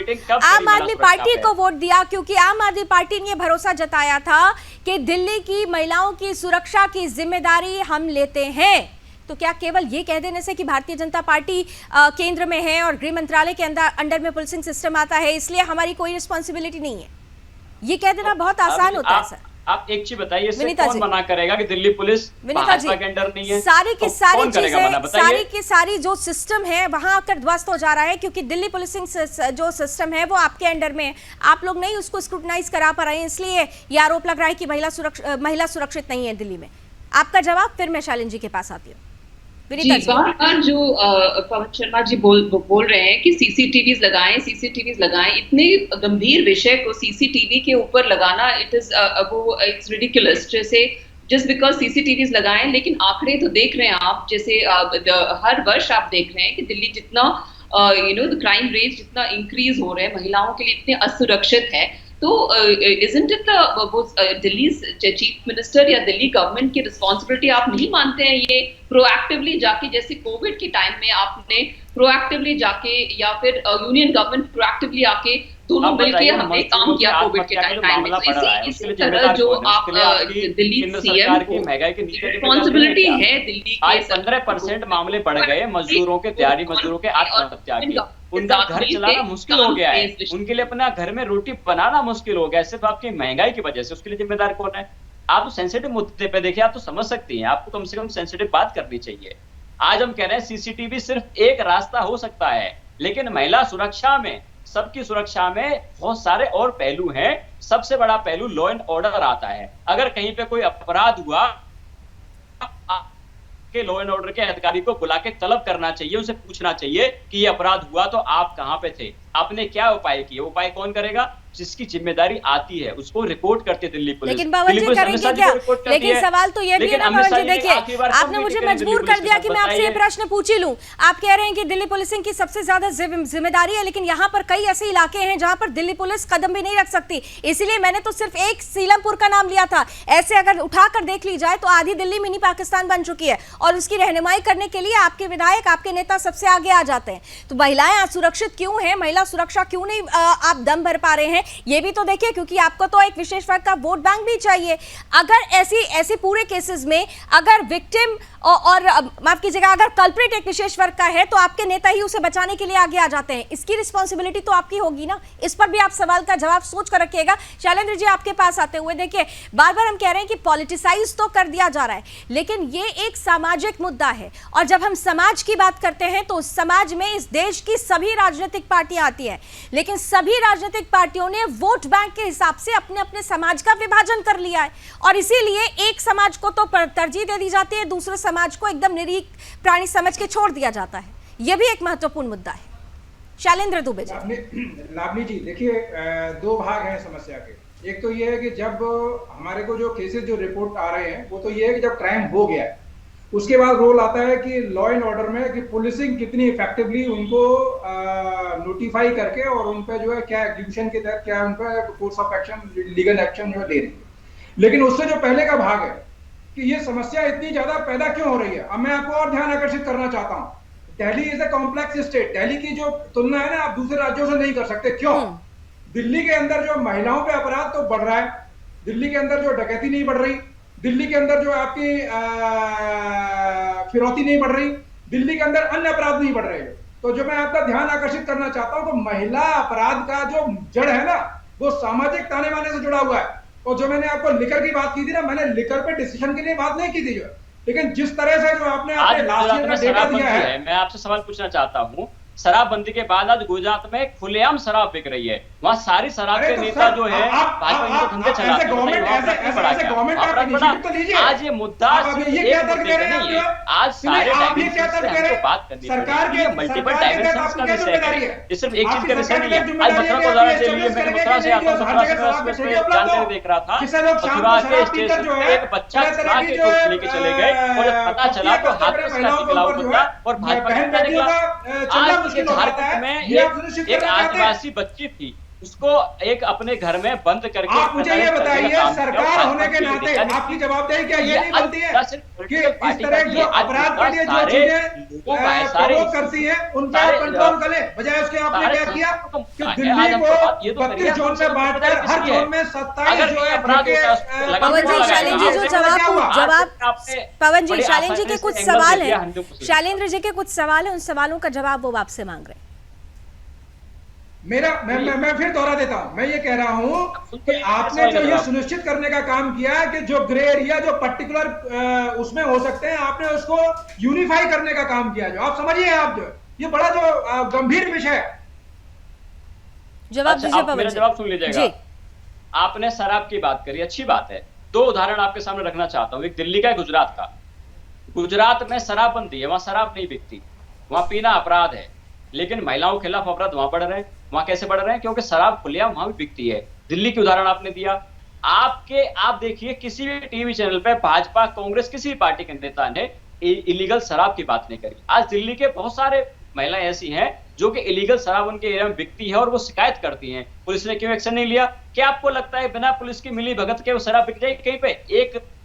आम आदमी पार्टी को वोट दिया, क्योंकि आम आदमी पार्टी ने भरोसा जताया था कि दिल्ली की महिलाओं की सुरक्षा की जिम्मेदारी हम लेते हैं। तो क्या केवल ये कह देने से कि भारतीय जनता पार्टी केंद्र में है और गृह मंत्रालय के अंडर में पुलिसिंग सिस्टम आता है, इसलिए हमारी कोई रिस्पॉन्सिबिलिटी नहीं है, ये कह देना बहुत आसान होता है सर? आप एक चीज बताइए, कौन मना करेगा कि दिल्ली पुलिस भाजपा के अंडर नहीं है? सारी की सारी चीजें, सारी जो सिस्टम है वहां आकर ध्वस्त हो जा रहा है, क्योंकि दिल्ली पुलिसिंग जो सिस्टम है वो आपके अंडर में है। आप लोग नहीं उसको स्क्रूटनाइज करा पा रहे हैं, इसलिए ये आरोप लग रहा है कि महिला सुरक्षित नहीं है दिल्ली में। आपका जवाब फिर मैं शालिन जी के पास आती हूँ। जी, बार जो पवन शर्मा जी बोल रहे हैं कि सीसीटीवीज लगाएं, इतने गंभीर विषय को सीसीटीवी के ऊपर लगाना, इट्स रिडिकुलस। जैसे जस्ट बिकॉज सीसीटीवीज लगाएं, लेकिन आंकड़े तो देख रहे हैं आप, जैसे हर वर्ष आप देख रहे हैं कि दिल्ली जितना द क्राइम रेट जितना इंक्रीज हो रहे हैं, महिलाओं के लिए इतने असुरक्षित है, तो isn't it Delhi chief minister या दिल्ली गवर्नमेंट की रिस्पॉन्सिबिलिटी आप नहीं मानते हैं ये प्रोएक्टिवली जाके, जैसे कोविड के टाइम में आपने प्रोएक्टिवली जाके, या फिर यूनियन गवर्नमेंट प्रोएक्टिवली आके दोनों मिलकर हमने काम किया कोविड के टाइम में? तो इसी तरह जो आप दिल्ली सीएम की रिस्पॉन्सिबिलिटी है दिल्ली के 15% मामले बढ़ गए मजदूरों के, दिहाड़ी मजदूरों के आत्महत्या के। उनका घर चलाना मुश्किल हो गया है, उनके लिए अपना घर में रोटी बनाना मुश्किल हो गया है, सिर्फ आपकी महंगाई की वजह से। उसके लिए जिम्मेदार कौन है? आप सेंसिटिव मुद्दे पे देखिए, आप तो समझ सकती हैं, आपको कम से कम सेंसिटिव बात करनी चाहिए। आज हम कह रहे हैं सीसीटीवी सिर्फ एक रास्ता हो सकता है, लेकिन महिला सुरक्षा में, सबकी सुरक्षा में बहुत सारे और पहलू हैं। सबसे बड़ा पहलू लॉ एंड ऑर्डर आता है। अगर कहीं पे कोई अपराध हुआ, के लॉ एंड ऑर्डर के अधिकारी को बुला के तलब करना चाहिए, उसे पूछना चाहिए कि ये अपराध हुआ तो आप कहां पे थे, आपने क्या उपाय किए। उपाय कौन करेगा? जिसकी जिम्मेदारी आती है उसको रिपोर्ट करती है दिल्ली पुलिस। लेकिन पवन जी करेंगे क्या? लेकिन सवाल तो ये भी है ना पवन जी, देखिए आपने मुझे मजबूर कर दिया कि मैं आपसे ये प्रश्न पूछ ही लूं। आप कह रहे हैं कि दिल्ली पुलिसिंग की सबसे ज्यादा जिम्मेदारी है, लेकिन यहाँ पर कई ऐसे इलाके हैं जहां पर दिल्ली पुलिस कदम भी नहीं रख सकती। इसीलिए मैंने तो सिर्फ एक सीलमपुर का नाम लिया था। ऐसे अगर उठाकर देख ली जाए तो आधी दिल्ली मिनी पाकिस्तान बन चुकी है, और उसकी रहनुमाई करने के लिए आपके विधायक, आपके नेता सबसे आगे आ जाते हैं। तो महिलाएं असुरक्षित क्यों है, महिला सुरक्षा क्यों नहीं आप दम भर पा रहे हैं, ये भी तो देखिए, क्योंकि आपको तो एक विशेष वर्ग का वोट बैंक भी चाहिए। अगर ऐसी पूरे केसेस में अगर विक्टिम और माफ कीजिएगा, अगर कल्प्रिट एक विशेष वर्ग का है तो आपके नेता ही उसे बचाने के लिए आगे आ जाते हैं। इसकी रिस्पॉन्सिबिलिटी तो आपकी होगी ना। इस पर भी आप सवाल का जवाब सोच कर रखिएगा। शैलेंद्र जी आपके पास आते हुए, देखिए बार बार हम कह रहे हैं कि पॉलिटिसाइज तो कर दिया जा रहा है, लेकिन ये एक सामाजिक मुद्दा है, और जब हम समाज की बात करते हैं तो समाज में इस देश की सभी राजनीतिक पार्टियां आती है, लेकिन सभी राजनीतिक पार्टियों ने वोट बैंक के हिसाब से अपने अपने समाज का विभाजन कर लिया है, और इसीलिए एक समाज को तो तरजीह दे दी जाती है, दूसरे समाज को एकदम निरीह प्राणी समझ के छोड़ दिया जाता है। यह भी एक महत्वपूर्ण मुद्दा है। शैलेंद्र दुबे जी। लावनी जी देखिए, दो भाग हैं समस्या के। एक तो ये है कि जब हमारे को जो केसेस जो रिपोर्ट आ रहे हैं वो तो ये है कि जब क्राइम हो गया है उसके बाद रोल आता है कि लॉ एंड ऑर्डर में कि पुलिसिंग कितनी इफेक्टिवली उनको नोटिफाई करके और उन पर जो है क्या एग्जीक्यूशन के तहत क्या उन पर course of action, legal action जो ले रही है। लेकिन उससे जो पहले का भाग है कि ये समस्या इतनी ज्यादा पैदा क्यों हो रही है। अब मैं आपको और ध्यान आकर्षित करना चाहता हूँ, Delhi is a complex state. Delhi की जो तुलना है ना आप दूसरे राज्यों से नहीं कर सकते। क्यों? दिल्ली के अंदर जो महिलाओं पे अपराध तो बढ़ रहा है, दिल्ली के अंदर जो डकैती नहीं बढ़ रही, दिल्ली के अंदर जो आपकी फिरौती नहीं बढ़ रही, दिल्ली के अंदर अन्य अपराध नहीं बढ़ रहे। तो जो मैं आपका ध्यान आकर्षित करना चाहता हूं, तो महिला अपराध का जो जड़ है ना, वो सामाजिक ताने बाने से जुड़ा हुआ है। और जो मैंने आपको लिकर की बात की थी ना, मैंने लिकर पे डिसीजन के लिए बात नहीं की थी जो, लेकिन जिस तरह से जो आपने लास्ट ईयर का डेटा दिया है। मैं आपसे सवाल पूछना चाहता हूँ, शराबबंदी के बाद आज गुजरात में खुलेआम शराब बिक रही है, वहाँ सारी शराब के नेता जो है भाजपा इनको धंधे चलाते हैं। आज ये मुद्दा नहीं है, आज सारे बात करनी है, मल्टीपल डायमेंशंस का विषय है, ये सिर्फ एक चीज का विषय नहीं है। आज मथुरा को उदाहरण के लिए मैं मथुरा से आता हूँ, जानकारी देख रहा था, मथुरा के स्टेशन पे एक बच्चा चुरा के कुछ लेके चले गए और पता चला तो हाथ में उसका निकला हुआ और भाजपा का निकला। झारखंड में एक आदिवासी बच्ची थी, उसको एक अपने घर में बंद करके। आप मुझे ये बताइए, सरकार होने के नाते आपकी जवाबदेही क्या ये नहीं बनती है कि इस तरह जो अपराध के लिए जो चीजें प्रमोट करती हैं उनका कंट्रोल करें, बजाय उसके आपने क्या किया कि दिल्ली को 32 जोन में बांटकर हर जोन में 27 जो है पवन जी, शालीन जी जो जवाब पवन जी, शालीन जी के कुछ सवाल हैं, शालीन जी के कुछ सवाल हैं, उन सवालों का जवाब वो आपसे मांग रहे हैं। मैं फिर दोहरा देता हूं, मैं ये कह रहा हूं कि आपने जो ये सुनिश्चित करने का काम किया कि जो ग्रे एरिया जो पर्टिकुलर उसमें हो सकते हैं, आपने उसको यूनिफाई करने का काम किया। जो आप समझिए, आप जो ये बड़ा जो गंभीर विषय है। जवाब दीजिए पवन जी। मेरा जवाब सुन लीजिएगा। आपने शराब की बात करी, अच्छी बात है। दो उदाहरण आपके सामने रखना चाहता हूँ, एक दिल्ली का, गुजरात का। गुजरात में शराबबंदी है, वहां शराब नहीं बिकती, वहां पीना अपराध है, लेकिन महिलाओं के खिलाफ अपराध वहां बढ़ रहे हैं। वहां कैसे बढ़ रहे हैं? क्योंकि शराब खुलेआम वहां भी बिकती है। दिल्ली की उदाहरण आपने दिया। आप देखिए, किसी भी टीवी चैनल पे भाजपा, कांग्रेस, किसी भी पार्टी के नेता ने इलीगल शराब की बात नहीं करी। आज दिल्ली के बहुत सारे महिलाएं ऐसी हैं जो कि इलीगल शराब उनके एरिया में बिकती है और वो शिकायत करती हैं। पुलिस ने क्यों एक्शन नहीं लिया? क्या आपको लगता है बिना पुलिस की मिली भगत के वो शराब बिक जाएगी कहीं पे?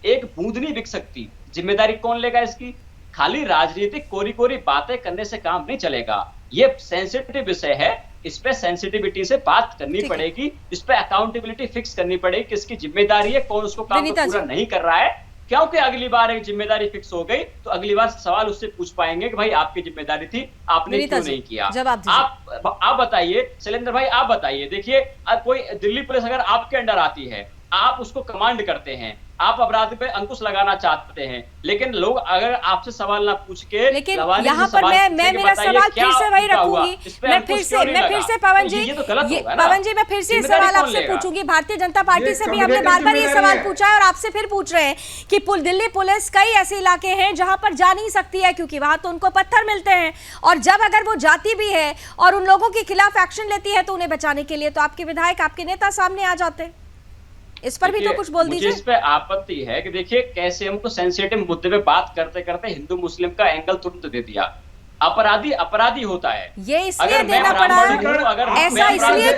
एक बूंद नहीं बिक सकती। जिम्मेदारी कौन लेगा इसकी? खाली राजनीतिक कोरी कोरी बातें करने से काम नहीं चलेगा। ये सेंसिटिव विषय है, इस पे सेंसिटिविटी से बात करनी पड़ेगी, इस पे अकाउंटेबिलिटी फिक्स करनी पड़ेगी, किसकी जिम्मेदारी है, कौन उसको काम पूरा नहीं कर रहा है। क्योंकि अगली बार एक जिम्मेदारी फिक्स हो गई तो अगली बार सवाल उससे पूछ पाएंगे कि भाई आपकी जिम्मेदारी थी, आपने क्यों नहीं किया। आप बताइए शैलेंद्र भाई, आप बताइए। देखिए, कोई दिल्ली पुलिस अगर आपके अंडर आती है, आप उसको कमांड करते हैं, आप अपराध पे अंकुश लगाना चाहते हैं, लेकिन लोग अगर आपसे सवाल ना पूछ के, लेकिन यहाँ पर मैं मेरा सवाल फिर से वही रखूंगी। मैं फिर से पवन जी मैं फिर से सवाल आपसे पूछूंगी। भारतीय जनता पार्टी से भी हमने बार बार ये सवाल पूछा है और आपसे फिर पूछ रहे हैं कि दिल्ली पुलिस कई ऐसे इलाके हैं जहां पर जा नहीं सकती है, क्योंकि वहां तो उनको पत्थर मिलते हैं, और जब अगर वो जाती भी है और उन लोगों के खिलाफ एक्शन लेती है तो उन्हें बचाने के लिए तो आपके विधायक, आपके नेता सामने आ जाते हैं। इस पर भी तो कुछ बोल दीजिए। इस पे आपत्ति है कि देखिए कैसे हमको सेंसिटिव मुद्दे पे बात करते करते हिंदू मुस्लिम का एंगल तुरंत दे दिया। अपराधी होता है, ये इसलिए देना पड़ा, ऐसा इसलिए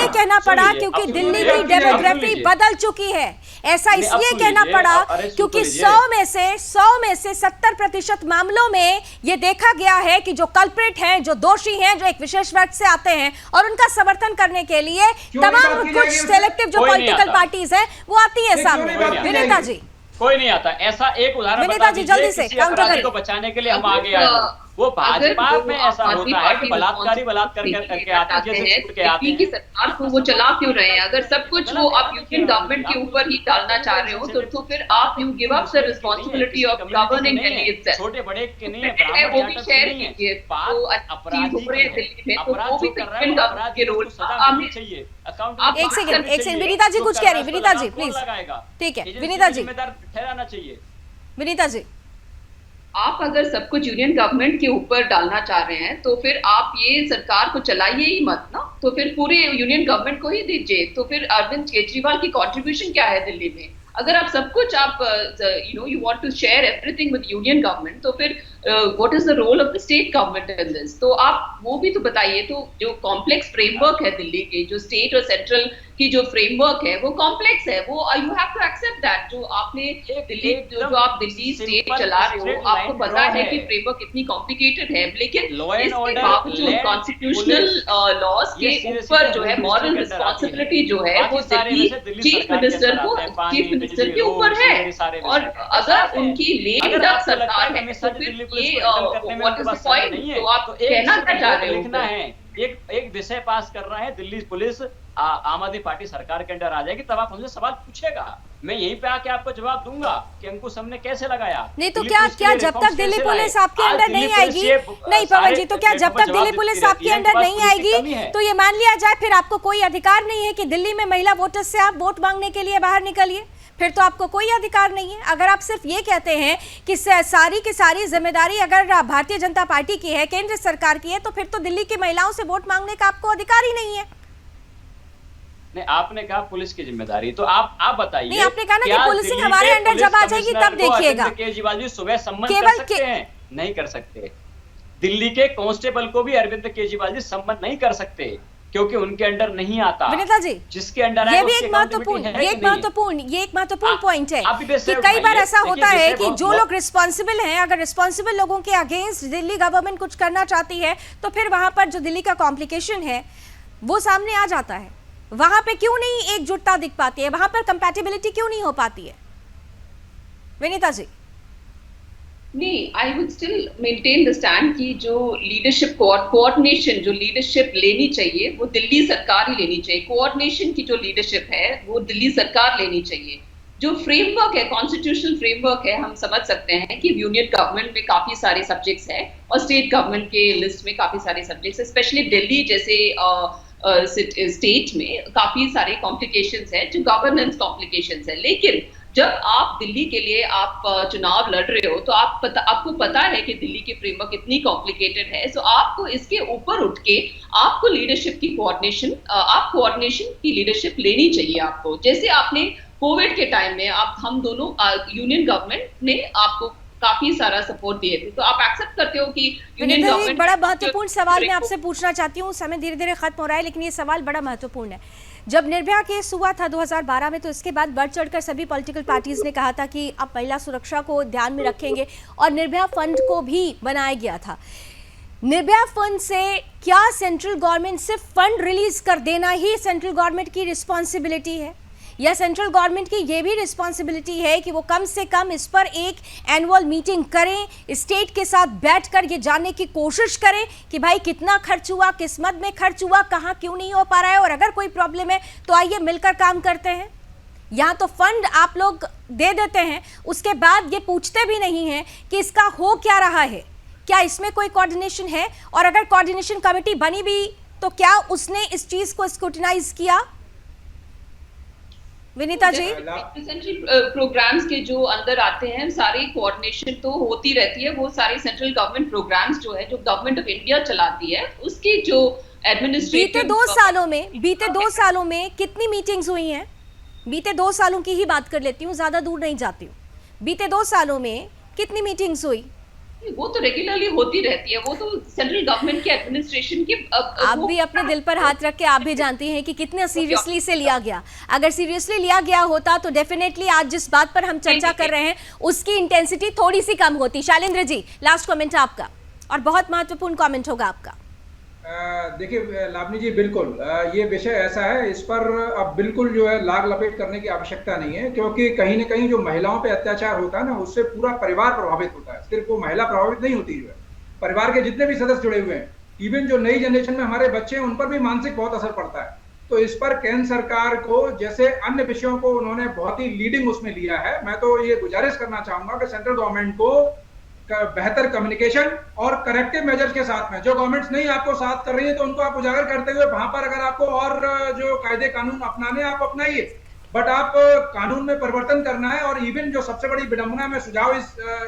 कहना पड़ा क्योंकि दिल्ली की डेमोग्राफी बदल चुकी है। ऐसा इसलिए कहना पड़ा क्योंकि 100 में से 70% मामलों में ये देखा गया है कि जो कल्प्रिट हैं, जो दोषी हैं, जो एक विशेष वर्ग से आते हैं, और उनका समर्थन करने के लिए तमाम कुछ सेलेक्टिव जो पॉलिटिकल पार्टीज हैं वो आती है सामने। विनीता जी, कोई नहीं आता। ऐसा एक उदाहरण विनीता जी जल्दी से काउंटर करिए। को बचाने के लिए हम आगे आए। वो भाजपा में ऐसा होता है कि बलात्कार करके आते हैं, जैसे छूट के आते हैं। की सरकार को वो चला क्यों रहे हैं? अगर सब कुछ वो आप यूनियन गवर्नमेंट के ऊपर ही डालना चाह रहे हो तो फिर आप you give up the responsibility of governing Delhi itself. छोटे बड़े के नहीं है, वो भी शेयर कीजिए। तो अपराधी हो रहे दिल्ली में, तो वो भी यूनियन गवर्नमेंट के रोल चाहिए। एक सेकंड विनीता जी कुछ कह रही। विनीता जी प्लीज, ठीक है विनीता जी, ठहराना चाहिए। विनीता जी, आप अगर सब कुछ यूनियन गवर्नमेंट के ऊपर डालना चाह रहे हैं तो फिर आप ये सरकार को चलाइए ही मत ना, तो फिर पूरे यूनियन गवर्नमेंट को ही दीजिए। तो फिर अरविंद केजरीवाल की कंट्रीब्यूशन क्या है दिल्ली में? अगर आप सब कुछ आप you want to share everything with union government, तो फिर what is the role of the state government in this? तो आप वो भी तो बताइए। तो जो कॉम्प्लेक्स फ्रेमवर्क है दिल्ली के, जो स्टेट और सेंट्रल की जो फ्रेमवर्क है वो कॉम्प्लेक्स है, वो you have to accept that. जो आपने दिल्ली जो आप दिल्ली स्टेट चला रहे हो, आपको पता है कि फ्रेमवर्क इतनी कॉम्प्लिकेटेड है, लेकिन इसके बावजूद कॉन्स्टिट्यूशनल लॉज के ऊपर जो है मॉरल रिस्पॉन्सिबिलिटी जो है वो दिल्ली चीफ मिनिस्टर के ऊपर है। और अगर उनकी लेम डक सरकार है तो फिर ये व्हाट इज द पॉइंट? तो आप कहना क्या चाह रहे हो? एक विषय पास कर रहा है, दिल्ली पुलिस आम आदमी पार्टी सरकार के अंडर आ जाएगी, तब आप हमसे सवाल पूछेगा, मैं यहीं पे आके आपको जवाब दूंगा कि अंकुश हमने कैसे लगाया। नहीं तो क्या जब तक दिल्ली पुलिस आपके अंडर नहीं आएगी, नहीं पवन जी, तो क्या जब तक दिल्ली पुलिस आपके अंडर नहीं आएगी तो ये मान लिया जाए फिर आपको कोई अधिकार नहीं है कि दिल्ली में महिला वोटर्स से आप वोट मांगने के लिए बाहर निकलिए? फिर तो आपको कोई अधिकार नहीं है। अगर आप सिर्फ ये कहते हैं कि सारी की सारी जिम्मेदारी अगर भारतीय जनता पार्टी की है, केंद्र सरकार की है, तो फिर तो दिल्ली की महिलाओं से वोट मांगने का आपको अधिकार ही नहीं है। नहीं, आपने कहा पुलिस की जिम्मेदारी, तो आप बताइए। नहीं, आपने कहा ना कि पुलिसिंग हमारे अंडर जब आ जाएगी तब देखिएगा। केजरीवाल जी सुबह सम्मन कर सकते हैं? नहीं कर सकते। दिल्ली के कांस्टेबल को भी अरविंद केजरीवाल जी सम्मन नहीं कर सकते क्योंकि उनके अंडर नहीं आता। विनीता जी, जिसके अंडर ये भी एक महत्वपूर्ण पॉइंट है कि कई बार ऐसा होता है कि जो लोग रिस्पॉन्सिबल हैं, अगर रिस्पॉन्सिबल लोगों के अगेंस्ट दिल्ली गवर्नमेंट कुछ करना चाहती है तो फिर वहां पर जो दिल्ली का कॉम्प्लिकेशन है वो सामने आ जाता है। वहां पे क्यों नहीं एकजुटता दिख पाती है? वहां पर कंपैटिबिलिटी क्यों नहीं हो पाती है? विनीता जी। नहीं, I would still maintain the stand कि जो लीडरशिप कोऑर्डिनेशन जो लीडरशिप लेनी चाहिए वो दिल्ली सरकार ही लेनी चाहिए। कोऑर्डिनेशन की जो लीडरशिप है वो दिल्ली सरकार लेनी चाहिए। जो फ्रेमवर्क है, कॉन्स्टिट्यूशनल फ्रेमवर्क है, हम समझ सकते हैं कि यूनियन गवर्नमेंट में काफी सारे सब्जेक्ट्स हैं और स्टेट गवर्नमेंट के लिस्ट में काफी सारे सब्जेक्ट्स हैं, स्पेशली दिल्ली जैसे स्टेट में काफी सारे कॉम्प्लिकेशंस है, जो गवर्नेंस कॉम्प्लिकेशंस है। लेकिन जब आप दिल्ली के लिए आप चुनाव लड़ रहे हो तो आपको पता है कि दिल्ली की फ्रेमवर्क इतनी कॉम्प्लिकेटेड है, सो आपको इसके ऊपर उठ के आपको लीडरशिप की कोऑर्डिनेशन की लीडरशिप लेनी चाहिए आपको। जैसे आपने कोविड के टाइम में हम दोनों यूनियन गवर्नमेंट ने आपको काफी सारा सपोर्ट दिए थे, तो आप एक्सेप्ट करते हो कि यूनियन गवर्नमेंट। बड़ा महत्वपूर्ण सवाल मैं आपसे पूछना चाहती हूँ, समय धीरे धीरे खत्म हो रहा है लेकिन ये सवाल बड़ा महत्वपूर्ण है। जब निर्भया केस हुआ था 2012 में तो इसके बाद बढ़ चढ़कर सभी पॉलिटिकल पार्टीज ने कहा था कि अब महिला सुरक्षा को ध्यान में रखेंगे और निर्भया फंड को भी बनाया गया था। निर्भया फंड से क्या सेंट्रल गवर्नमेंट सिर्फ फंड रिलीज कर देना ही सेंट्रल गवर्नमेंट की रिस्पॉन्सिबिलिटी है, या सेंट्रल गवर्नमेंट की ये भी रिस्पॉन्सिबिलिटी है कि वो कम से कम इस पर एक एनुअल मीटिंग करें, स्टेट के साथ बैठकर ये जानने की कोशिश करें कि भाई कितना खर्च हुआ, किस मद में खर्च हुआ, कहाँ क्यों नहीं हो पा रहा है, और अगर कोई प्रॉब्लम है तो आइए मिलकर काम करते हैं। यहाँ तो फंड आप लोग दे देते हैं, उसके बाद ये पूछते भी नहीं हैं कि इसका हो क्या रहा है, क्या इसमें कोई कोऑर्डिनेशन है, और अगर कोऑर्डिनेशन कमेटी बनी भी तो क्या उसने इस चीज को स्क्रूटिनाइज किया? विनीता जी, सेंट्रल प्रोग्राम्स के जो अंदर आते हैं सारे कोऑर्डिनेशन तो होती रहती है, वो सारे सेंट्रल गवर्नमेंट प्रोग्राम्स जो है जो गवर्नमेंट ऑफ इंडिया चलाती है उसकी जो एडमिनिस्ट्रेटिव बीते दो सालों में कितनी मीटिंग्स हुई हैं? बीते 2 सालों की ही बात कर लेती हूँ, ज्यादा दूर नहीं जाती हूँ। बीते 2 सालों में कितनी मीटिंग्स हुई? वो तो रेगुलरली होती रहती है, वो तो सेंट्रल गवर्नमेंट के एडमिनिस्ट्रेशन के आप भी अपने दिल पर हाथ रख के आप भी जानती हैं कि कितने सीरियसली से लिया गया। अगर सीरियसली लिया गया होता तो डेफिनेटली आज जिस बात पर हम चर्चा कर रहे हैं उसकी इंटेंसिटी थोड़ी सी कम होती। शैलेंद्र जी, लास्ट कमेंट आपका, और बहुत महत्वपूर्ण कमेंट होगा आपका। देखिए लावनी जी, बिल्कुल ये विषय ऐसा है, इस पर अब बिल्कुल जो है लाग लपेट करने की आवश्यकता नहीं है, क्योंकि कहीं ना कहीं जो महिलाओं पे अत्याचार होता है ना उससे पूरा परिवार प्रभावित होता है। सिर्फ वो महिला प्रभावित नहीं होती है, परिवार के जितने भी सदस्य जुड़े हुए हैं, इवन जो नई जनरेशन में हमारे बच्चे हैं उन पर भी मानसिक बहुत असर पड़ता है। तो इस पर केंद्र सरकार को, जैसे अन्य विषयों को उन्होंने बहुत ही लीडिंग उसमें लिया है, मैं तो ये गुजारिश करना चाहूंगा कि सेंट्रल गवर्नमेंट को बेहतर कम्युनिकेशन और करेक्टिव मेजर्स के साथ में, जो गवर्नमेंट्स नहीं आपको साथ कर रही है तो उनको आप उजागर करते हुए वहां पर अगर आपको और जो कायदे कानून अपनाने आप अपनाइए, बट आप कानून में परिवर्तन करना है। और इवन जो सबसे बड़ी विडंबना में सुझाव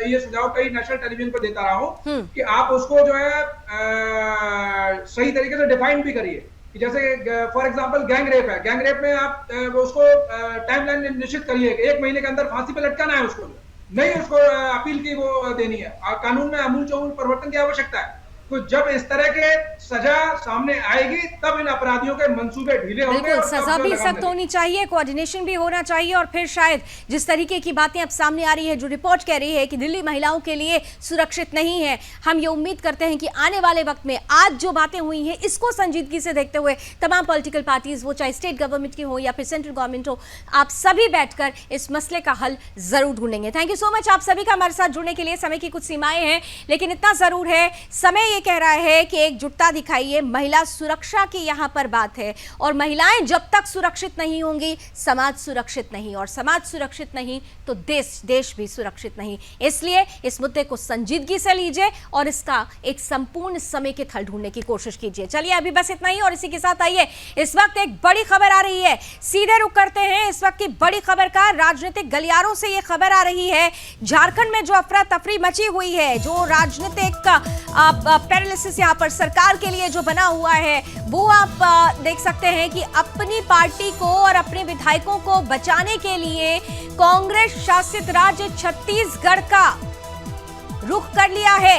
ये सुझाव कई नेशनल टेलीविजन पर देता रहा हूं कि आप उसको जो है सही तरीके से डिफाइन भी करिए कि जैसे फॉर एग्जांपल गैंग रेप है, गैंग रेप में आप उसको टाइमलाइन निश्चित करिए, 1 महीने के अंदर फांसी पे लटकाना है उसको, नहीं उसको अपील की वो देनी है। कानून में आमूल-चूल परिवर्तन की आवश्यकता है। तो जब इस तरह के सजा सामने आएगी तब इन अपराधियों के मंसूबे ढीले होंगे। बिल्कुल, और सजा भी सख्त होनी चाहिए, कोऑर्डिनेशन भी होना चाहिए और फिर शायद जिस तरीके की बातें अब सामने आ रही है, जो रिपोर्ट कह रही है कि दिल्ली महिलाओं के लिए सुरक्षित नहीं है, हम ये उम्मीद करते हैं कि आने वाले वक्त में आज जो बातें हुई हैं इसको संजीदगी से देखते हुए तमाम पॉलिटिकल पार्टीज, वो चाहे स्टेट गवर्नमेंट की हो या फिर सेंट्रल गवर्नमेंट हो, आप सभी बैठकर इस मसले का हल जरूर ढूंढेंगे। थैंक यू सो मच आप सभी का हमारे साथ जुड़ने के लिए। समय की कुछ सीमाएं हैं लेकिन इतना जरूर है, समय ये कह रहा है कि एकजुटता दिखाइए। महिला सुरक्षा की यहां पर बात है और महिलाएं जब तक सुरक्षित नहीं होंगी समाज सुरक्षित नहीं, और समाज सुरक्षित नहीं तो देश भी सुरक्षित नहीं। इसलिए इस मुद्दे को संजीदगी से लीजिए और इसका एक संपूर्ण समेकित हल ढूंढने की कोशिश कीजिए। चलिए अभी बस इतना ही और इसी के साथ आइए इस वक्त एक बड़ी खबर आ रही है, सीधे रुक करते हैं इस वक्त की बड़ी खबर का। राजनीतिक गलियारों से यह खबर आ रही है, झारखंड में जो अफरा तफरी मची हुई है, जो राजनीतिक पैरालिसिस यहाँ पर सरकार के लिए जो बना हुआ है, वो आप देख सकते हैं कि अपनी पार्टी को और अपने विधायकों को बचाने के लिए कांग्रेस शासित राज्य छत्तीसगढ़ का रुख कर लिया है।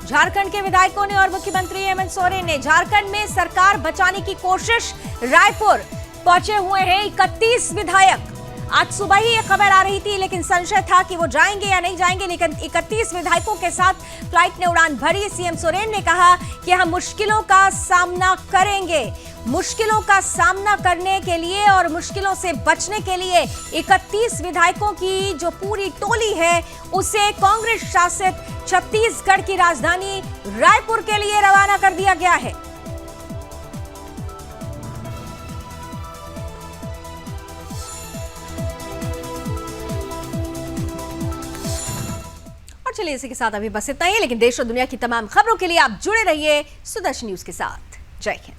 झारखंड के विधायकों ने और मुख्यमंत्री हेमंत सोरेन ने झारखंड में सरकार बचाने की कोशिश, रायपुर पहुंचे हुए हैं 31 विधायक। आज सुबह ही ये खबर आ रही थी लेकिन संशय था कि वो जाएंगे या नहीं जाएंगे, लेकिन 31 विधायकों के साथ फ्लाइट ने उड़ान भरी। सीएम सोरेन ने कहा कि हम मुश्किलों का सामना करेंगे। मुश्किलों का सामना करने के लिए और मुश्किलों से बचने के लिए 31 विधायकों की जो पूरी टोली है उसे कांग्रेस शासित छत्तीसगढ़ की राजधानी रायपुर के लिए रवाना कर दिया गया है। और चलिए इसी के साथ अभी बस इतना ही, लेकिन देश और दुनिया की तमाम खबरों के लिए आप जुड़े रहिए सुदर्शन न्यूज के साथ। जय हिंद।